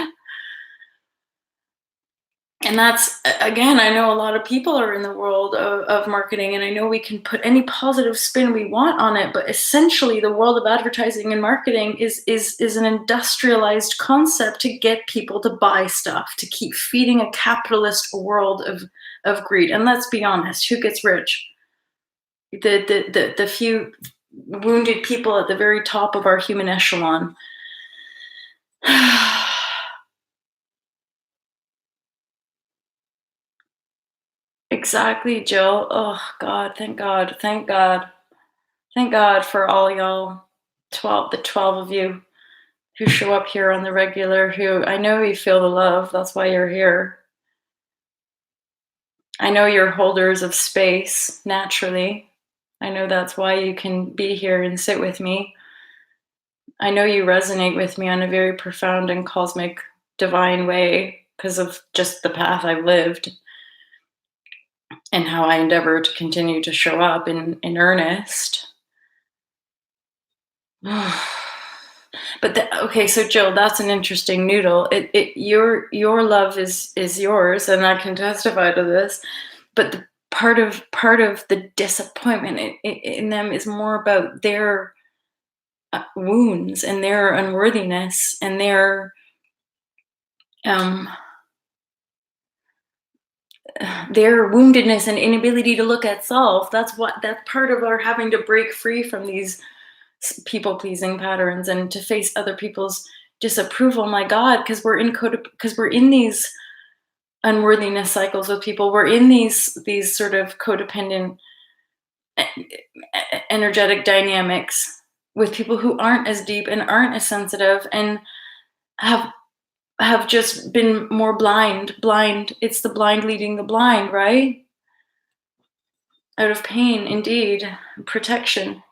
And that's again, I know a lot of people are in the world of marketing, and I know we can put any positive spin we want on it, but essentially the world of advertising and marketing is an industrialized concept to get people to buy stuff, to keep feeding a capitalist world of greed. And let's be honest, who gets rich? The few wounded people at the very top of our human echelon. Exactly, Jill. Oh God, thank God, thank God, thank God for all y'all, 12 of you who show up here on the regular. Who I know you feel the love. That's why you're here. I know you're holders of space naturally. I know that's why you can be here and sit with me. I know you resonate with me on a very profound and cosmic, divine way because of just the path I've lived and how I endeavor to continue to show up in earnest. Okay, so Jill, that's an interesting noodle. Your love is yours, and I can testify to this. But the part of the disappointment in them is more about their wounds and their unworthiness and um, their woundedness and inability to look at self. That's part of our having to break free from these people pleasing patterns and to face other people's disapproval. My God, because we're in these unworthiness cycles with people. We're in these sort of codependent energetic dynamics with people who aren't as deep and aren't as sensitive and have have just been more blind. It's the blind leading the blind, right? Out of pain, indeed, protection.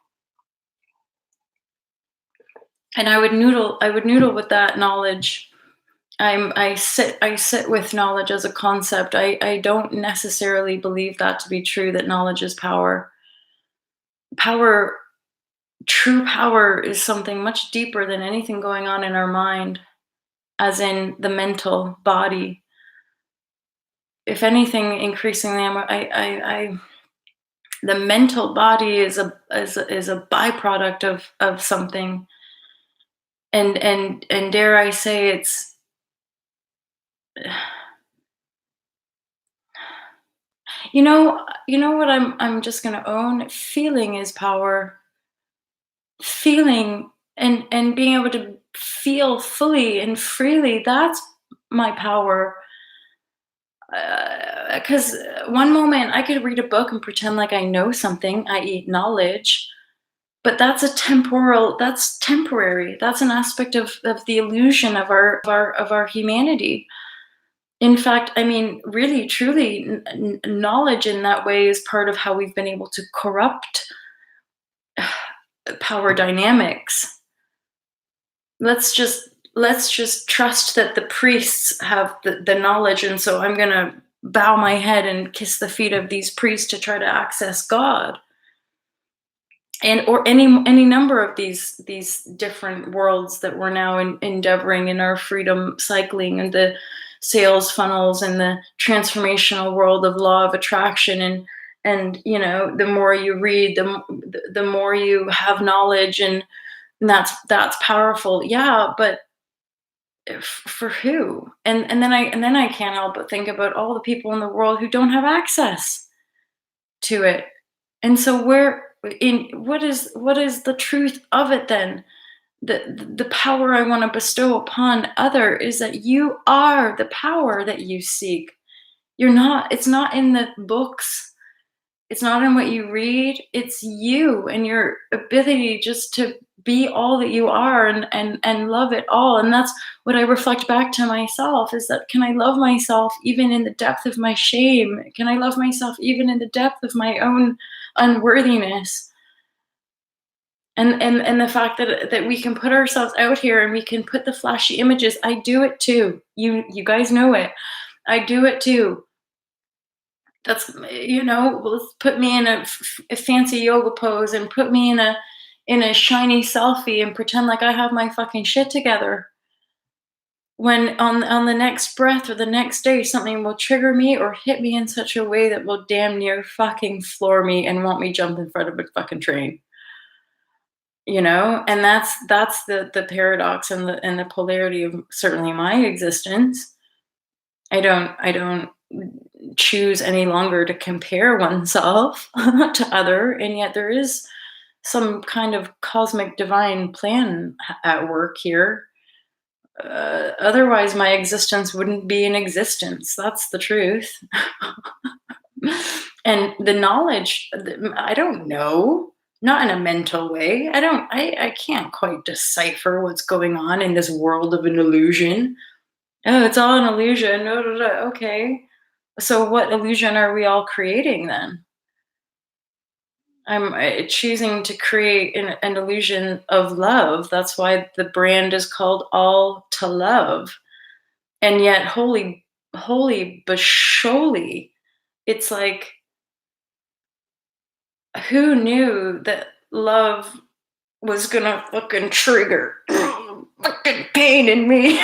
And I would noodle with that knowledge. I sit with knowledge as a concept. I don't necessarily believe that to be true, that knowledge is power. Power, true power is something much deeper than anything going on in our mind, as in the mental body. If anything, increasingly, the mental body is a byproduct of something, and dare I say it's you know what I'm just gonna own. Feeling is power. Feeling and being able to feel fully and freely, that's my power. Because one moment I could read a book and pretend like I know something, i.e., knowledge, but that's temporary. That's an aspect of the illusion of our humanity. In fact, I mean, really, truly, knowledge in that way is part of how we've been able to corrupt power dynamics. Let's just trust that the priests have the knowledge, and so I'm gonna bow my head and kiss the feet of these priests to try to access God. And or any number of these different worlds that we're now endeavoring in our freedom cycling, and the sales funnels and the transformational world of law of attraction. And the more you read, the more you have knowledge, and that's powerful, yeah, but for who? And then I can't help but think about all the people in the world who don't have access to it. And so where in what is the truth of it then? The power I want to bestow upon other is that you are the power that you seek. It's not in the books, it's not in what you read, it's you and your ability just to be all that you are, and love it all. And that's what I reflect back to myself, is that can I love myself even in the depth of my shame? Can I love myself even in the depth of my own unworthiness? And the fact that we can put ourselves out here and we can put the flashy images. I do it too. You guys know it. I do it too. That's let's put me in a fancy yoga pose and put me in a shiny selfie and pretend like I have my fucking shit together. when on the next breath or the next day something will trigger me or hit me in such a way that will damn near fucking floor me and want me jump in front of a fucking train, and that's the paradox and the polarity of certainly my existence. I don't choose any longer to compare oneself to other, and yet there is some kind of cosmic divine plan at work here. Otherwise, my existence wouldn't be in existence. That's the truth. And the knowledge, I don't know, not in a mental way. I can't quite decipher what's going on in this world of an illusion. Oh, it's all an illusion. No, no, no. Okay. So, what illusion are we all creating then? I'm choosing to create an illusion of love. That's why the brand is called All to Love. And yet, holy basholi, it's like, who knew that love was gonna fucking trigger fucking pain in me?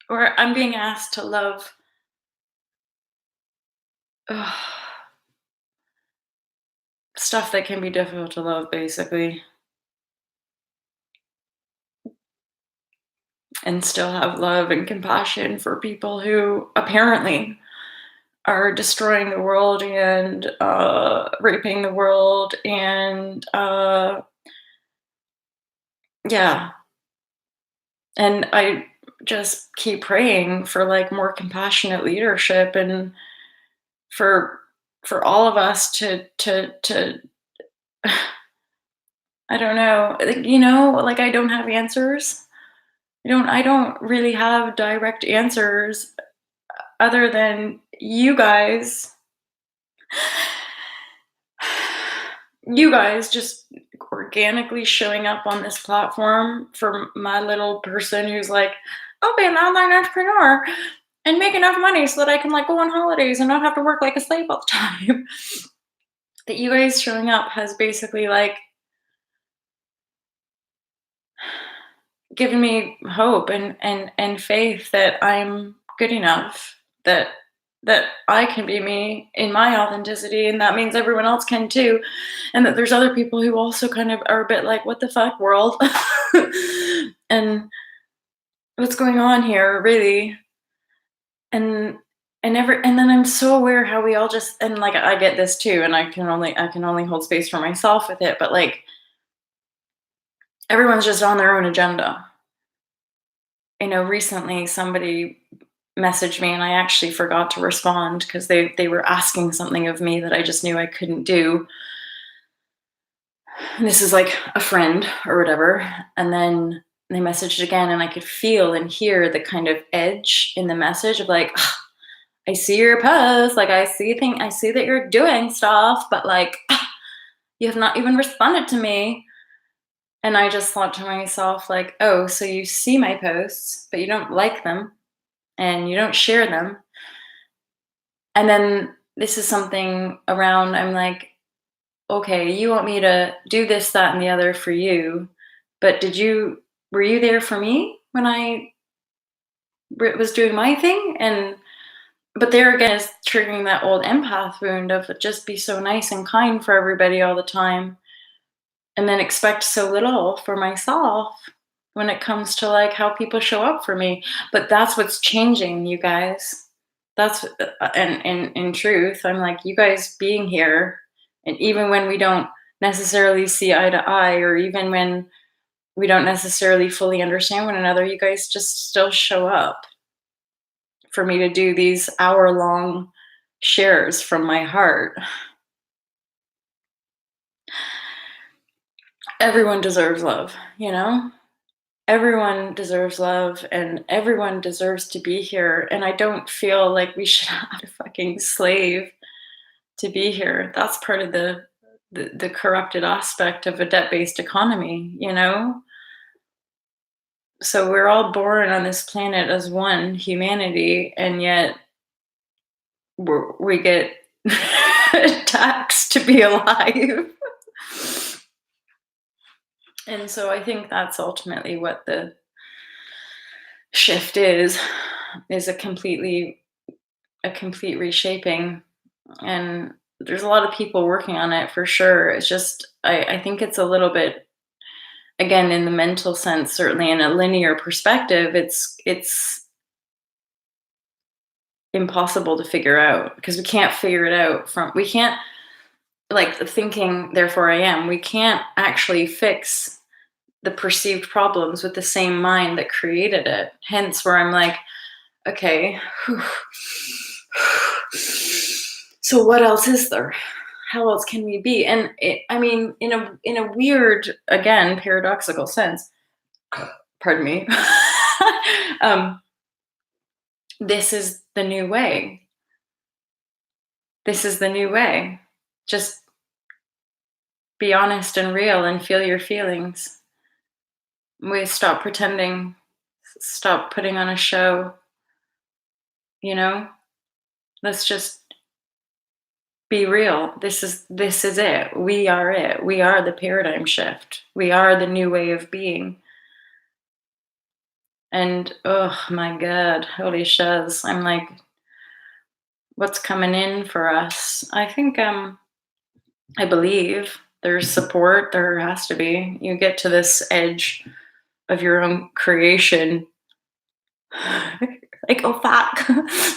Or I'm being asked to love ugh, stuff that can be difficult to love, basically, and still have love and compassion for people who apparently are destroying the world and raping the world and yeah. And I just keep praying for like more compassionate leadership and for for all of us to I don't know, like, like I don't have answers. I don't really have direct answers other than you guys just organically showing up on this platform for my little person who's like, I'll be an online entrepreneur and make enough money so that I can like go on holidays and not have to work like a slave all the time. That you guys showing up has basically like given me hope and faith that I'm good enough, that I can be me in my authenticity, and that means everyone else can too, and that there's other people who also kind of are a bit like, "What the fuck, world?" And what's going on here, really? And and then I'm so aware how we all just and like I get this too, and I can only hold space for myself with it, but like everyone's just on their own agenda. Recently somebody messaged me and I actually forgot to respond because they were asking something of me that I just knew I couldn't do. And this is like a friend or whatever. And then they messaged again and I could feel and hear the kind of edge in the message of like, "Ugh, I see your post, like I see that you're doing stuff, but like you have not even responded to me." And I just thought to myself, like, oh, so you see my posts, but you don't like them and you don't share them. And then this is something around, I'm like, okay, you want me to do this, that, and the other for you, but were you there for me when I was doing my thing? But there again is triggering that old empath wound of just be so nice and kind for everybody all the time and then expect so little for myself when it comes to like how people show up for me. But that's what's changing, you guys. That's and in truth, I'm like, you guys being here, and even when we don't necessarily see eye to eye, or even when we don't necessarily fully understand one another, you guys just still show up for me to do these hour-long shares from my heart. Everyone deserves love, you know? Everyone deserves love and everyone deserves to be here. And I don't feel like we should have to fucking slave to be here. That's part of the corrupted aspect of a debt-based economy. So we're all born on this planet as one humanity, and yet we get taxed to be alive. And so I think that's ultimately what shift is a complete reshaping, and there's a lot of people working on it for sure. It's just I think it's a little bit, again, in the mental sense, certainly in a linear perspective, it's impossible to figure out because we can't figure it out from we can't like the thinking therefore I am. We can't actually fix the perceived problems with the same mind that created it. Hence where I'm like, okay, so what else is there? How else can we be? And I mean, in a weird, again, paradoxical sense, pardon me. um, this is the new way. This is the new way. Just be honest and real and feel your feelings. We stop pretending, stop putting on a show, you know? Let's just be real. This is it. We are it. We are the paradigm shift. We are the new way of being. And oh my god, holy shiz. I'm like, what's coming in for us? I think I believe there's support, there has to be. You get to this edge of your own creation. Like, oh fuck.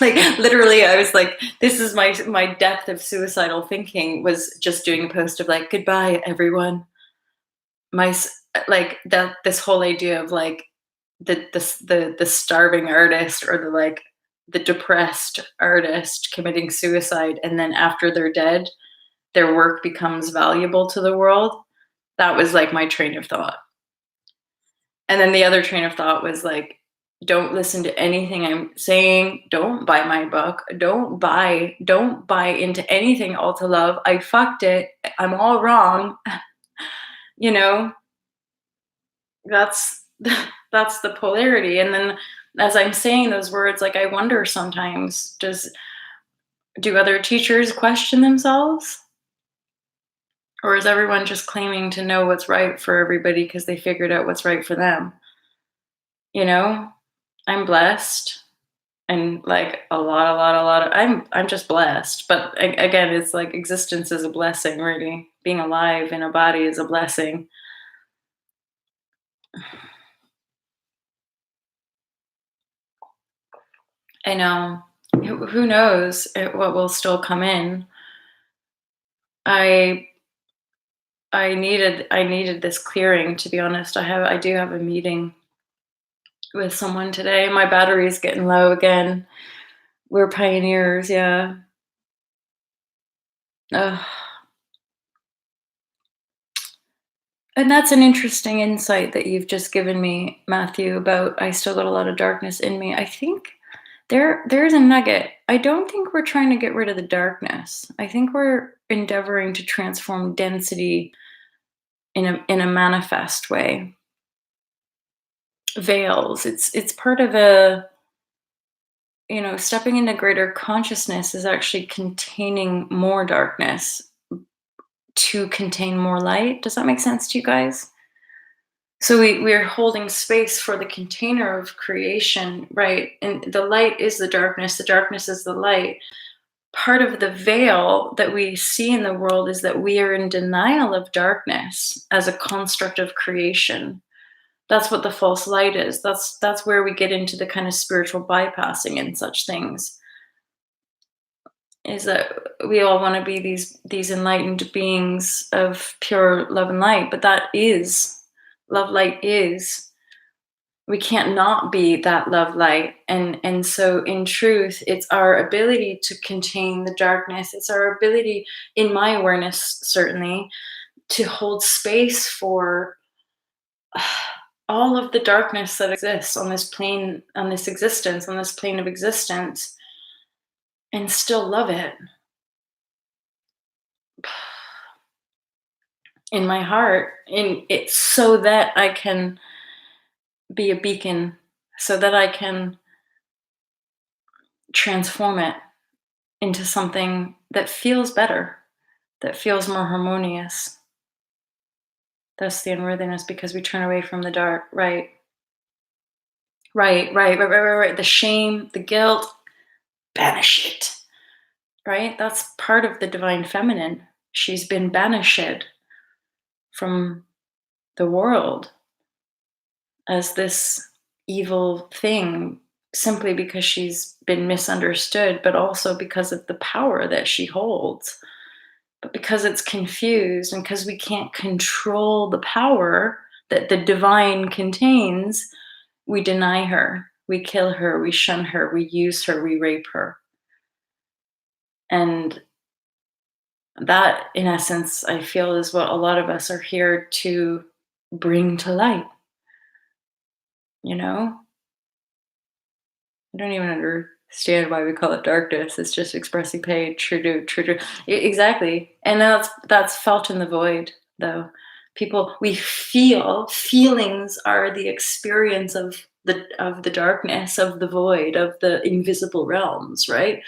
Like literally I was like, this is my depth of suicidal thinking was just doing a post of like, goodbye everyone. Like that this whole idea of like the starving artist or the like the depressed artist committing suicide, and then after they're dead their work becomes valuable to the world. That was like my train of thought. And then the other train of thought was like, don't listen to anything I'm saying. Don't buy my book. Don't buy into anything all to love. I fucked it. I'm all wrong. You know, that's that's the polarity. And then as I'm saying those words, like I wonder sometimes, do other teachers question themselves? Or is everyone just claiming to know what's right for everybody because they figured out what's right for them? You know? I'm blessed and like a lot of I'm just blessed. But again, it's like existence is a blessing, really. Being alive in a body is a blessing. I know. Who knows what will still come in? I I needed this clearing, to be honest. I do have a meeting with someone today. My battery is getting low again. We're pioneers, yeah. Ugh. And that's an interesting insight that you've just given me, Matthew, about I still got a lot of darkness in me. I think there's a nugget. I don't think we're trying to get rid of the darkness. I think we're endeavoring to transform density in a manifest way. Veils. It's part of a, stepping into greater consciousness is actually containing more darkness to contain more light. Does that make sense to you guys? So we're holding space for the container of creation, right? And the light is the darkness is the light. Part of the veil that we see in the world is that we are in denial of darkness as a construct of creation. That's what the false light is. That's where we get into the kind of spiritual bypassing and such things. Is that we all want to be these enlightened beings of pure love and light, but that is love light is. We can't not be that love light. And so in truth it's our ability to contain the darkness. It's our ability, in my awareness certainly, to hold space for all of the darkness that exists on this plane, on this existence, on this plane of existence, and still love it in my heart, in it, so that I can be a beacon, so that I can transform it into something that feels better, that feels more harmonious. That's the unworthiness because we turn away from the dark, right? Right. The shame, the guilt, banish it, right? That's part of the divine feminine. She's been banished from the world as this evil thing simply because she's been misunderstood, but also because of the power that she holds. But because it's confused and because we can't control the power that the divine contains, we deny her, we kill her, we shun her, we use her, we rape her. And that, in essence, I feel is what a lot of us are here to bring to light, you know? I don't even understand why we call it darkness. It's just expressing pain. True. Exactly. And that's felt in the void, though. People, we feel, feelings are the experience of the darkness, of the void, of the invisible realms, right?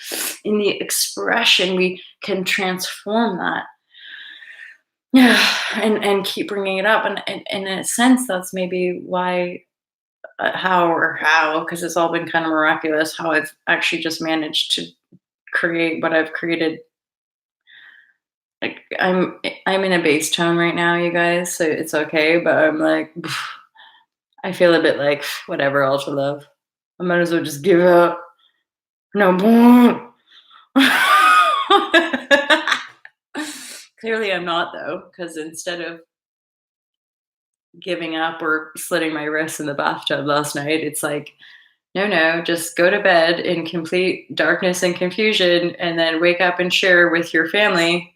In the expression, we can transform that. Yeah, and keep bringing it up, and in a sense, that's maybe why how, because it's all been kind of miraculous how I've actually just managed to create what I've created. Like I'm in a bass tone right now, you guys, so it's okay. But I'm like, I feel a bit like whatever, ultra love. I might as well just give up. No more. Clearly, I'm not though, because instead of giving up or slitting my wrists in the bathtub last night, it's like, no, just go to bed in complete darkness and confusion and then wake up and share with your family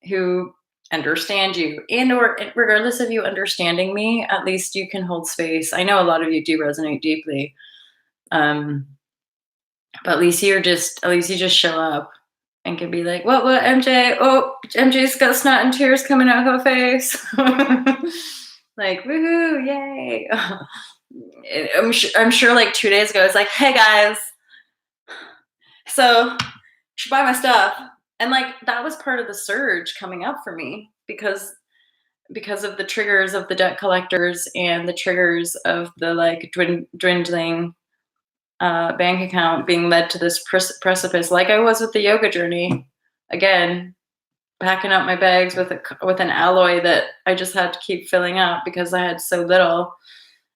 who understand you, and or regardless of you understanding me, at least you can hold space. I know a lot of you do resonate deeply. Um, but at least you just show up and can be like, what, MJ? Oh, MJ's got snot and tears coming out her face. Like, woohoo, yay. I'm sure like 2 days ago, it's like, hey guys, so you should buy my stuff. And like that was part of the surge coming up for me because of the triggers of the debt collectors and the triggers of the like dwindling bank account being led to this precipice, like I was with the yoga journey. Again, packing up my bags with an alloy that I just had to keep filling up because I had so little,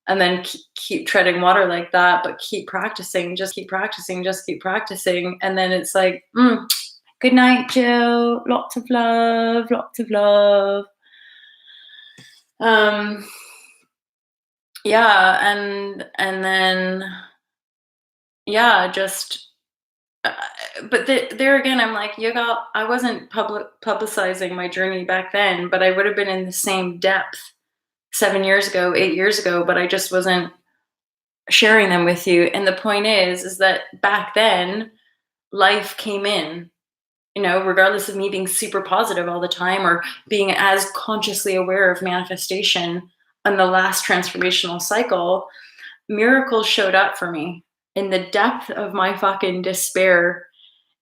and then keep treading water like that, but keep practicing, just keep practicing, just keep practicing, and then it's like, good night, Jill. Lots of love, lots of love. Yeah, and then yeah, just but there again, I'm like, yoga. I wasn't publicizing my journey back then, but I would have been in the same depth 7 years ago, 8 years ago, but I just wasn't sharing them with you. And the point is that back then, life came in. Regardless of me being super positive all the time or being as consciously aware of manifestation on the last transformational cycle, miracles showed up for me in the depth of my fucking despair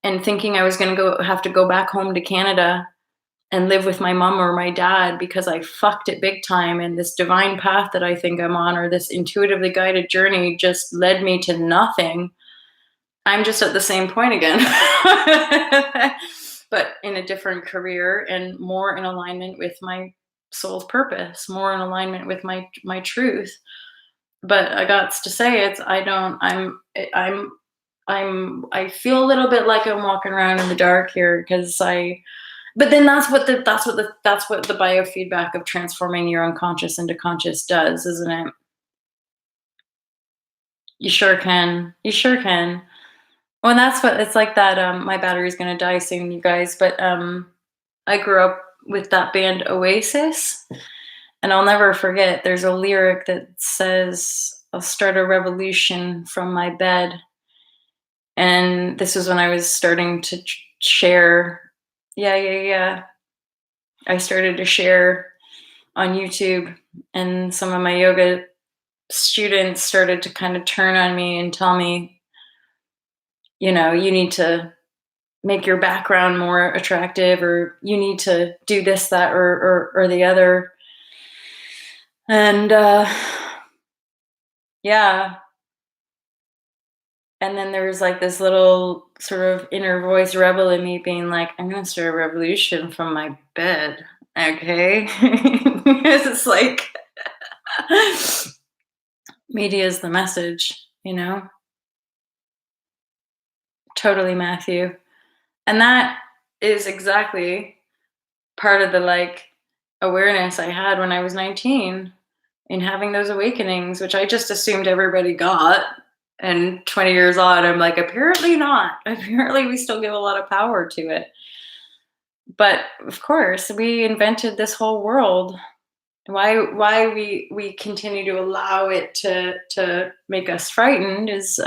and thinking I was going to have to go back home to Canada and live with my mom or my dad because I fucked it big time. And this divine path that I think I'm on, or this intuitively guided journey, just led me to nothing. I'm just at the same point again, but in a different career and more in alignment with my soul's purpose, more in alignment with my truth. But I got to say, I feel a little bit like I'm walking around in the dark here because but then that's what the biofeedback of transforming your unconscious into conscious does, isn't it? You sure can. You sure can. Well, and that's what it's like that. My battery's gonna die soon, you guys. But I grew up with that band Oasis, and I'll never forget. There's a lyric that says, "I'll start a revolution from my bed." And this was when I was starting to share. Yeah. I started to share on YouTube, and some of my yoga students started to kind of turn on me and tell me, you need to make your background more attractive, or you need to do this, that, or the other. And yeah, and then there was like this little sort of inner voice rebel in me being like, I'm gonna start a revolution from my bed. Okay. It's like media is the message, you know? Totally, Matthew. And that is exactly part of the like awareness I had when I was 19 in having those awakenings, which I just assumed everybody got. And 20 years on, I'm like, apparently not. Apparently, we still give a lot of power to it. But of course, we invented this whole world. Why we continue to allow it to make us frightened is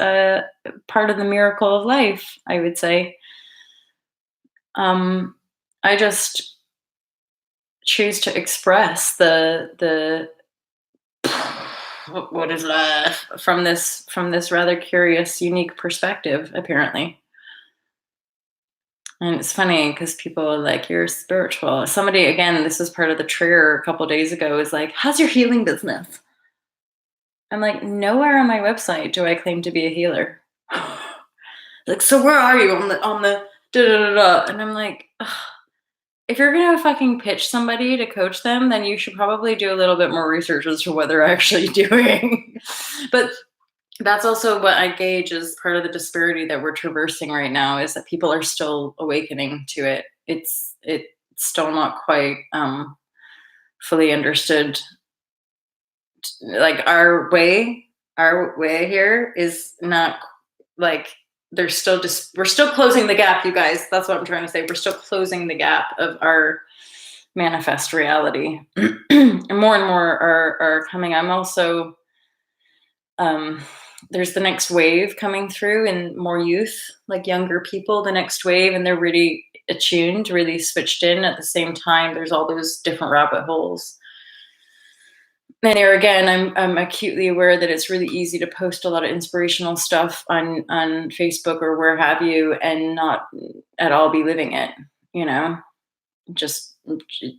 part of the miracle of life, I would say. Um, I just choose to express the what is that from this rather curious, unique perspective, apparently. And it's funny because people are like, "You're spiritual." Somebody again, this is part of the trigger a couple days ago. Is like, "How's your healing business?" I'm like, "Nowhere on my website do I claim to be a healer." Like, so where are you on the da da da da? And I'm like, ugh, if you're gonna fucking pitch somebody to coach them, then you should probably do a little bit more research as to what they're actually doing. But that's also what I gauge as part of the disparity that we're traversing right now is that people are still awakening to it. It's still not quite fully understood. Like our way here is not like there's still just we're still closing the gap, you guys. That's what I'm trying to say. We're still closing the gap of our manifest reality. And more are coming. I'm also um there's the next wave coming through and more youth, like younger people, the next wave, and they're really attuned, really switched in. At the same time, there's all those different rabbit holes. And there again, I'm acutely aware that it's really easy to post a lot of inspirational stuff on Facebook or where have you, and not at all be living it. You know, just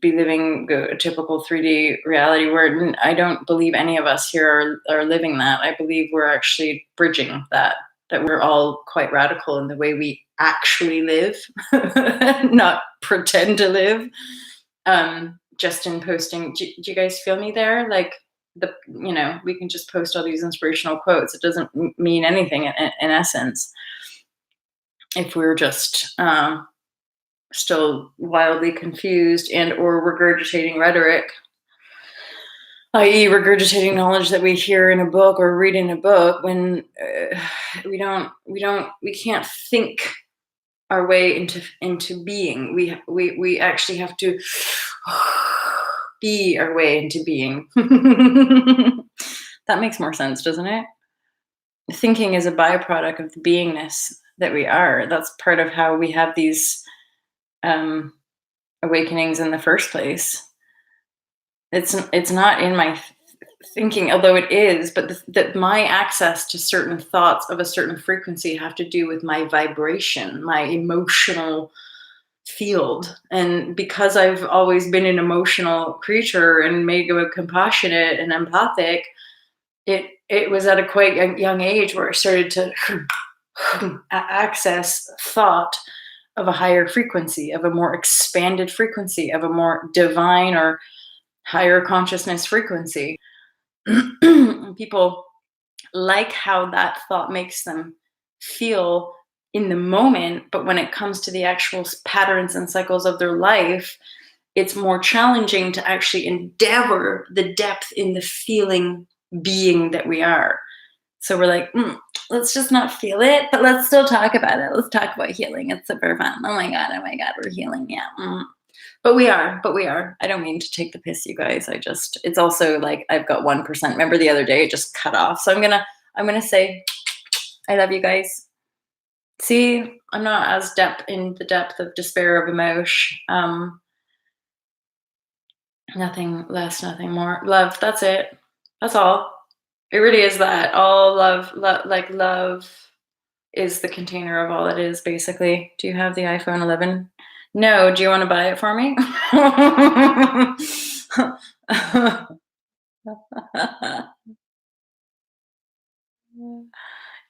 be living a typical 3D reality where I don't believe any of us here are living that. I believe we're actually bridging that we're all quite radical in the way we actually live, not pretend to live. Just in posting, do you guys feel me there? Like we can just post all these inspirational quotes. It doesn't mean anything in essence if we're just still wildly confused and or regurgitating rhetoric, i.e. regurgitating knowledge that we hear in a book or read in a book when we can't think our way into being. We actually have to be our way into being. That makes more sense, doesn't it? Thinking is a byproduct of the beingness that we are. That's part of how we have these awakenings in the first place. It's not in my thinking, although it is, but that my access to certain thoughts of a certain frequency have to do with my vibration, my emotional field. And because I've always been an emotional creature and made compassionate and empathic, it was at a quite young age where I started to access thought of a higher frequency, of a more expanded frequency, of a more divine or higher consciousness frequency. People like how that thought makes them feel in the moment, but when it comes to the actual patterns and cycles of their life, it's more challenging to actually endeavor the depth in the feeling being that we are. So we're like, let's just not feel it, but let's still talk about it. Let's talk about healing. It's super fun. Oh my God, we're healing. Yeah. But we are. I don't mean to take the piss, you guys. It's also like I've got 1%. Remember the other day it just cut off. So I'm gonna say I love you guys. See, I'm not as in the depth of despair of emotion. Nothing less, nothing more. Love. That's it. That's all. It really is that. All love, like love is the container of all it is, basically. Do you have the iPhone 11? No. Do you want to buy it for me?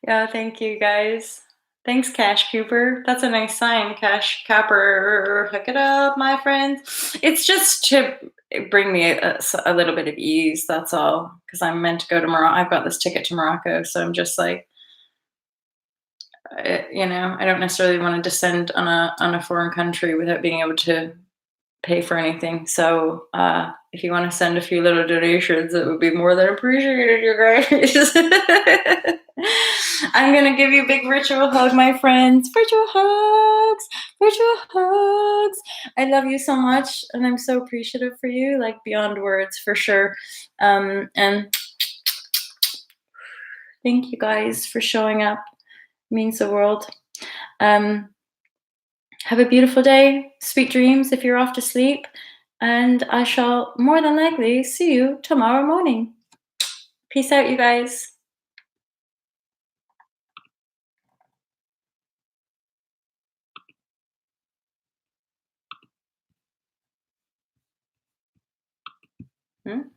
Yeah, thank you guys. Thanks, Cash Cooper. That's a nice sign, Cash Capper. Hook it up, my friends. It's just to bring me a little bit of ease. That's all. Because I'm meant to go to Morocco. I've got this ticket to Morocco, so I'm just like, I don't necessarily want to descend on a foreign country without being able to pay for anything. So if you want to send a few little donations, it would be more than appreciated, you guys. I'm gonna give you a big virtual hug, my friends. Virtual hugs, virtual hugs. I love you so much, and I'm so appreciative for you, like beyond words, for sure. And thank you guys for showing up. It means the world. Um, Have a beautiful day, sweet dreams if you're off to sleep, and I shall more than likely see you tomorrow morning. Peace out, you guys. Hmm?